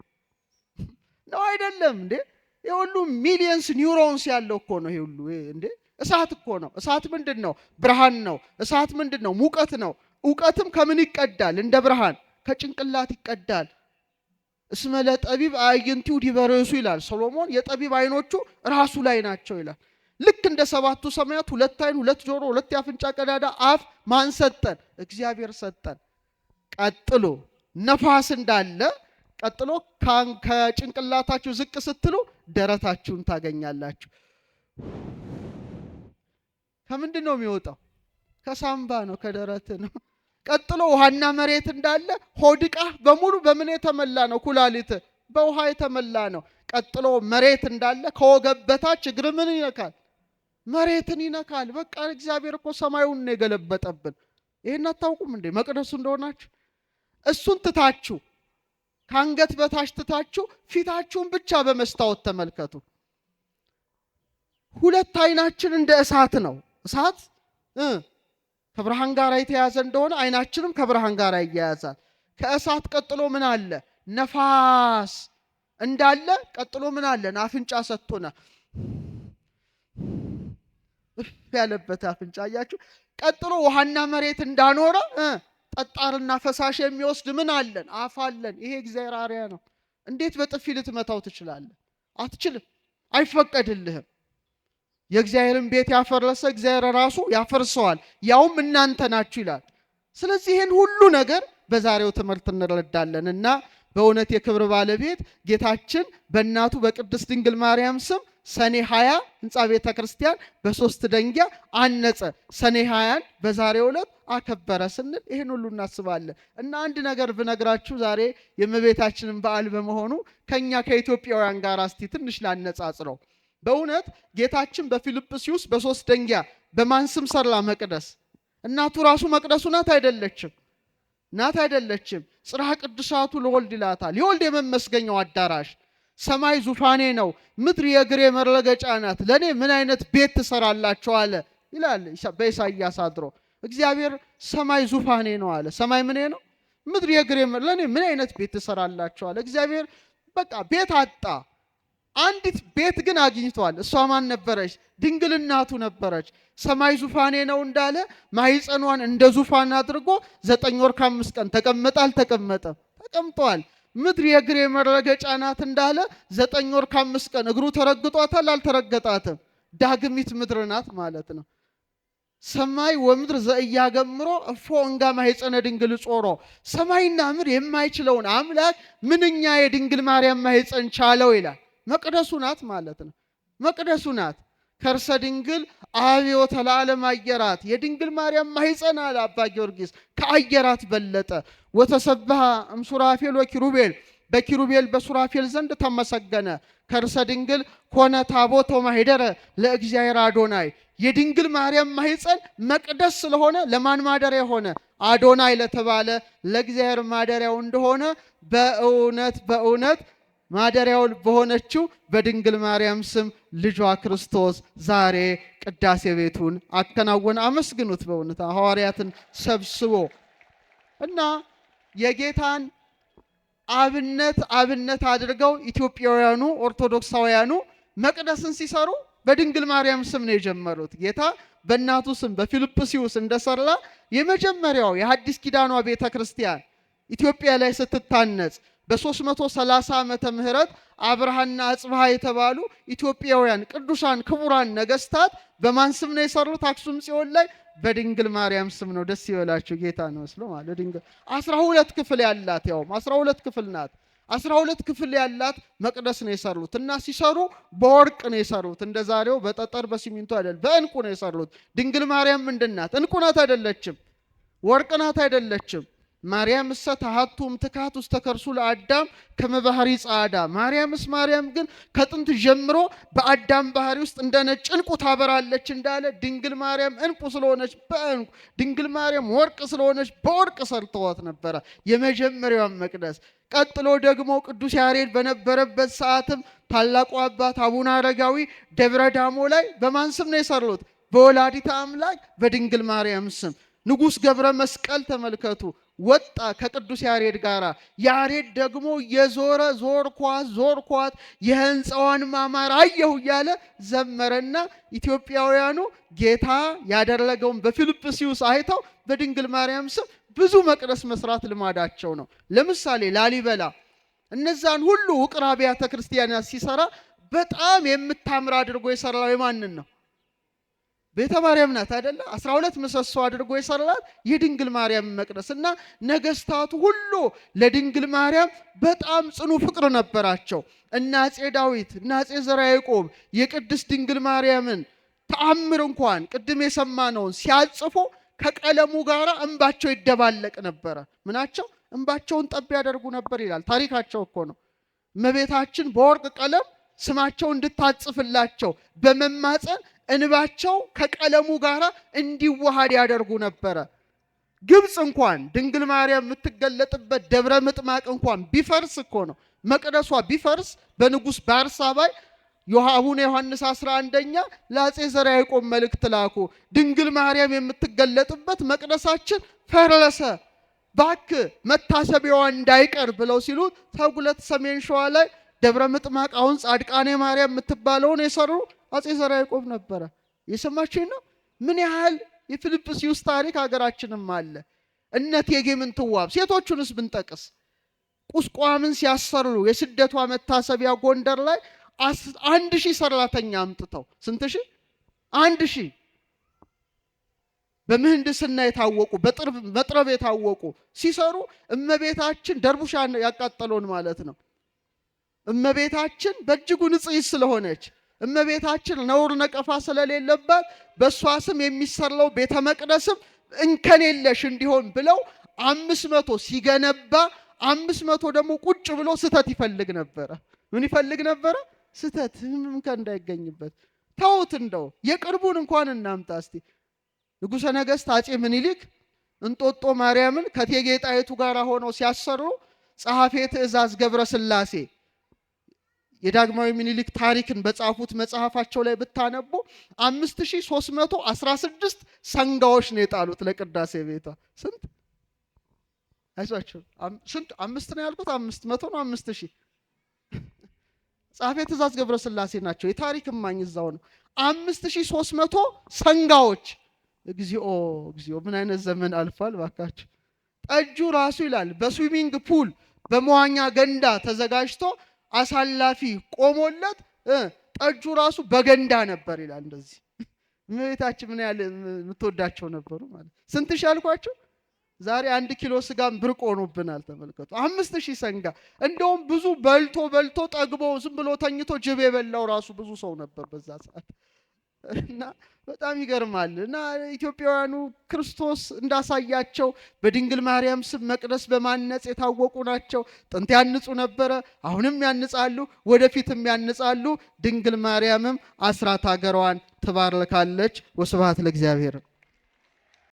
ነው አይደለም እንዴ? የሁሉ ሚሊየንስ ኒውሮንስ ያለው እኮ ነው። ይሁሉ እንዴ እሳት እኮ ነው። እሳት ምንድን ነው? ብርሃን ነው። እሳት ምንድን ነው? ሙቀት ነው። ዕውቀትም ከምን ይቀዳል? እንደ ብርሃን ከጭንቅላት ይቀዳል። እስመ ለጠቢብ አዕይንቲሁ ዲበ ርእሱ ይላል ሰሎሞን። የጠቢብ አይኖቹ ራሱ ላይ ናቸው ይላል። ልክ እንደ ሰባቱ ሰማያት 2 አይን፣ 2 ጆሮ፣ 2 የአፍንጫ ቀዳዳ፣ አፍ ማን ሰጠን? እግዚአብሔር ሰጠን። ቀጥሎ ነፋስ እንዳለ ቀጥሎ ከጭንቅላታችሁ ዝቅ ስትሉ ደረታችሁን ታገኛላችሁ። ከምንድን ነው የሚወጣው? ከሳምባ ነው፣ ከደረት ነው። ቀጥሎ ውሃና መሬት እንዳለ ሆድቃ በሙሉ በምን የተመላ ነው? ኩላሊት በውሃ የተመላ ነው። ቀጥሎ መሬት እንዳለ ከወገብ በታች እግር ምን ይነካል? መሬትን ይነካል። በቃ እግዚአብሔር እኮ ሰማዩን ነው የገለበጠብን። ይሄን አታውቁም እንዴ? መቅደሱ እንደሆናችሁ እሱን ትታችሁ ከአንገት በታች ትታችሁ ፊታችሁን ብቻ በመስታወት ተመልከቱ። 2 አይናችን እንደ እሳት ነው። እሳት ከብርሃን ጋር የተያዘ እንደሆነ አይናችንም ከብርሃን ጋር ይያያዛል። ከእሳት ቀጥሎ ምን አለ? ነፋስ እንዳለ ቀጥሎ ምን አለ? አፍንጫ ሰጥቶና ያለበት አፍንጫ አያችሁ። ቀጥሎ ውሃና መሬት እንዳኖረ ጠጣርና ፈሳሽ የሚወስድ ምን አለን? አፍ አለን። ይሄ እግዚአብሔር አርአያ ነው። እንዴት በጥፊ ልትመታው ትችላለህ? አትችልም፣ አይፈቀድልህም። የእግዚአብሔርን ቤት ያፈረሰ እግዚአብሔር ራሱ ያፈርሰዋል፣ ያውም እናንተ ናችሁ ይላል። ስለዚህ ይህን ሁሉ ነገር በዛሬው ትምህርት እንረዳለን እና በእውነት የክብር ባለቤት ጌታችን በእናቱ በቅድስት ድንግል ማርያም ስም ሰኔ 20 ህንፃ ቤተ ክርስቲያን በ3 ደንጊያ አነጸ። ሰኔ 20 በዛሬው ዕለት አከበረ ስንል ይህን ሁሉ እናስባለን እና አንድ ነገር ብነግራችሁ ዛሬ የእመቤታችንን በዓል በመሆኑ ከኛ ከኢትዮጵያውያን ጋር እስቲ ትንሽ ላነጻጽረው። በእውነት ጌታችን በፊልጵስዩስ በ3 ደንጊያ በማን ስም ሰራ መቅደስ? እናቱ ራሱ መቅደሱ ናት አይደለችም? ናት አይደለችም? ጽርሐ ቅዱሳቱ ለወልድ ይላታል። የወልድ የመመስገኛው አዳራሽ ሰማይ ዙፋኔ ነው፣ ምድር የእግሬ መረገጫ ናት። ለኔ ምን አይነት ቤት ትሰራላችሁ አለ ይላል በኢሳይያስ አድሮ። እግዚአብሔር ሰማይ ዙፋኔ ነው አለ። ሰማይ ምን ነው? ምድር የእግሬ ለኔ ምን አይነት ቤት ትሰራላችሁ አለ። እግዚአብሔር በቃ ቤት አጣ። አንዲት ቤት ግን አግኝቷል። እሷ ማን ነበረች? ድንግል እናቱ ነበረች። ሰማይ ዙፋኔ ነው እንዳለ ማኅፀኗን እንደ ዙፋን አድርጎ 9 ወር ከ5 ቀን ተቀመጠ። አልተቀመጠም? ተቀምጧል። ምድር የእግሬ መረገጫ ናት እንዳለ 9 ወር ከ5 ቀን እግሩ ተረግጧታል አልተረገጣትም? ዳግሚት ምድር ናት ማለት ነው። ሰማይ ወምድር ዘእያገምሮ እፎ እንጋ ማኅፀነ ድንግል ጾሮ። ሰማይና ምድር የማይችለውን አምላክ ምንኛ የድንግል ማርያም ማኅፀን ቻለው ይላል። መቅደሱ ናት ማለት ነው። መቅደሱ ናት። ከርሰ ድንግል አብዮተ ለዓለም አየራት። የድንግል ማርያም ማኅፀን አለ አባ ጊዮርጊስ ከአየራት በለጠ። ወተሰብሐ እምሱራፌል ወኪሩቤል፣ በኪሩቤል በሱራፌል ዘንድ ተመሰገነ። ከርሰ ድንግል ኮነ ታቦተ ወማኅደረ ለእግዚአብሔር አዶናይ። የድንግል ማርያም ማኅፀን መቅደስ ስለሆነ ለማን ማደሪያ ሆነ? አዶናይ ለተባለ ለእግዚአብሔር ማደሪያው እንደሆነ በእውነት በእውነት ማደሪያው በሆነችው በድንግል ማርያም ስም ልጇ ክርስቶስ ዛሬ ቅዳሴ ቤቱን አከናወነ። አመስግኑት በእውነት ሐዋርያትን ሰብስቦ እና የጌታን አብነት አድርገው ኢትዮጵያውያኑ ኦርቶዶክሳውያኑ መቅደስን ሲሰሩ በድንግል ማርያም ስም ነው የጀመሩት። ጌታ በእናቱ ስም በፊልጵስዩስ እንደሰራ የመጀመሪያው የሐዲስ ኪዳኗ ቤተ ክርስቲያን ኢትዮጵያ ላይ ስትታነጽ በ330 ዓመተ ምህረት አብርሃና አጽብሃ የተባሉ ኢትዮጵያውያን ቅዱሳን ክቡራን ነገስታት በማን ስም ነው የሰሩት? አክሱም ጽዮን ላይ በድንግል ማርያም ስም ነው። ደስ ይበላችሁ። ጌታ ነው መስሎ ማለት ድንግል 12 ክፍል ያላት ያውም 12 ክፍል ናት። 12 ክፍል ያላት መቅደስ ነው የሰሩት እና ሲሰሩ በወርቅ ነው የሰሩት። እንደ ዛሬው በጠጠር በሲሚንቶ አይደለም፣ በእንቁ ነው የሰሩት። ድንግል ማርያም ምንድናት? እንቁ ናት አይደለችም? ወርቅ ናት አይደለችም? ማርያም እሰ ተሐቱም ትካት ውስተ ከርሱ ለአዳም ከመባህሪ ጻዳ። ማርያም ግን ከጥንት ጀምሮ በአዳም ባህሪ ውስጥ እንደ ነጭ ዕንቁ ታበራለች እንዳለ ድንግል ማርያም ዕንቁ ስለሆነች በዕንቁ፣ ድንግል ማርያም ወርቅ ስለሆነች በወርቅ ሰርተዋት ነበረ የመጀመሪያውን መቅደስ። ቀጥሎ ደግሞ ቅዱስ ያሬድ በነበረበት ሰዓትም ታላቁ አባት አቡነ አረጋዊ ደብረ ዳሞ ላይ በማን ስም ነው የሰሩት? በወላዲተ አምላክ በድንግል ማርያም ስም። ንጉሥ ገብረ መስቀል ተመልከቱ ወጣ ከቅዱስ ያሬድ ጋራ። ያሬድ ደግሞ የዞረ ዞርኳት የህንፃዋን ማማር አየሁ እያለ ዘመረና ኢትዮጵያውያኑ ጌታ ያደረገውን በፊልጵስዩስ አይተው በድንግል ማርያም ስም ብዙ መቅደስ መስራት ልማዳቸው ነው። ለምሳሌ ላሊበላ እነዛን ሁሉ ውቅር አብያተ ክርስቲያናት ሲሰራ በጣም የምታምር አድርጎ የሰራው የማንን ነው? ቤተ ማርያም ናት አይደለ? 12 ምሰሶ አድርጎ የሰራት የድንግል ማርያም መቅደስ እና ነገስታቱ ሁሉ ለድንግል ማርያም በጣም ጽኑ ፍቅር ነበራቸው። እና አፄ ዳዊት እና አፄ ዘርዓ ያዕቆብ የቅድስት ድንግል ማርያምን ተአምር እንኳን ቅድም የሰማነውን ሲያጽፉ ከቀለሙ ጋር እንባቸው ይደባለቅ ነበረ። ምናቸው? እንባቸውን ጠብ ያደርጉ ነበር ይላል ታሪካቸው እኮ ነው። እመቤታችን በወርቅ ቀለም ስማቸው እንድታጽፍላቸው በመማፀን እንባቸው ከቀለሙ ጋር እንዲዋሃድ ያደርጉ ነበረ። ግብፅ እንኳን ድንግል ማርያም የምትገለጥበት ደብረ ምጥማቅ እንኳን ቢፈርስ እኮ ነው መቅደሷ ቢፈርስ በንጉሥ ባርሳባይ አቡነ ዮሐንስ 11ኛ ለአፄ ዘርዓ ያዕቆብ መልእክት ላኩ። ድንግል ማርያም የምትገለጥበት መቅደሳችን ፈረሰ፣ ባክ መታሰቢያዋ እንዳይቀር ብለው ሲሉ ተጉለት ሰሜን ሸዋ ላይ ደብረ ምጥማቅ አሁን ጻድቃኔ ማርያም የምትባለውን የሰሩ አፄ ዘርዓ ያዕቆብ ነበረ። የሰማችሁኝ ነው? ምን ያህል የፊልጵስዩስ ታሪክ ሀገራችንም አለ። እነ እቴጌ ምንትዋብ ሴቶቹንስ ብንጠቅስ ቁስቋምን ሲያሰሩ የስደቷ መታሰቢያ ጎንደር ላይ 1000 ሰራተኛ አምጥተው ስንት ሺህ? 1000 በምህንድስና የታወቁ በጥረብ የታወቁ ሲሰሩ እመቤታችን ደርቡሻን ያቃጠለውን ማለት ነው። እመቤታችን በእጅጉ ንጽሕት ስለሆነች እመቤታችን ነውር ነቀፋ ስለሌለባት በእሷ ስም የሚሰራው ቤተ መቅደስም እንከን የለሽ እንዲሆን ብለው 500 ሲገነባ 500 ደግሞ ቁጭ ብሎ ስተት ይፈልግ ነበረ። ምን ይፈልግ ነበረ? ስተት እንከን እንዳይገኝበት። ተውት፣ እንደው የቅርቡን እንኳን እናምጣ እስቲ። ንጉሠ ነገሥት አፄ ምኒልክ እንጦጦ ማርያምን ከእቴጌ ጣይቱ ጋር ሆነው ሲያሰሩ ጸሐፌ ትእዛዝ ገብረ ሥላሴ የዳግማዊ ምኒልክ ታሪክን በጻፉት መጽሐፋቸው ላይ ብታነቡ 5316 ሰንጋዎች ነው የጣሉት ለቅዳሴ ቤቷ። ስንት አይዟችሁ? ስንት? 5 ነው ያልኩት? 500 ነው? 5000? ጸሐፌ ትእዛዝ ገብረ ሥላሴ ናቸው። የታሪክ እማኝ እዛው ነው። 5300 ሰንጋዎች። እግዚኦ እግዚኦ! ምን አይነት ዘመን አልፏል ባካችሁ። ጠጁ ራሱ ይላል በስዊሚንግ ፑል በመዋኛ ገንዳ ተዘጋጅቶ አሳላፊ ቆሞለት ጠጁ ራሱ በገንዳ ነበር ይላል። እንደዚህ እመቤታችን ምን ያህል የምትወዳቸው ነበሩ ማለት። ስንት ሺህ አልኳቸው? ዛሬ 1 ኪሎ ስጋም ብርቅ ሆኖብናል። ተመልከቱ 5000 ሰንጋ። እንደውም ብዙ በልቶ ጠግቦ ዝም ብሎ ተኝቶ ጅብ የበላው ራሱ ብዙ ሰው ነበር በዛ ሰዓት። እና በጣም ይገርማል። እና ኢትዮጵያውያኑ ክርስቶስ እንዳሳያቸው በድንግል ማርያም ስም መቅደስ በማነጽ የታወቁ ናቸው። ጥንት ያንጹ ነበረ፣ አሁንም ያንጻሉ፣ ወደፊትም ያንጻሉ። ድንግል ማርያምም አስራት ሀገሯን ትባርካለች። ወስብሐት ለእግዚአብሔር።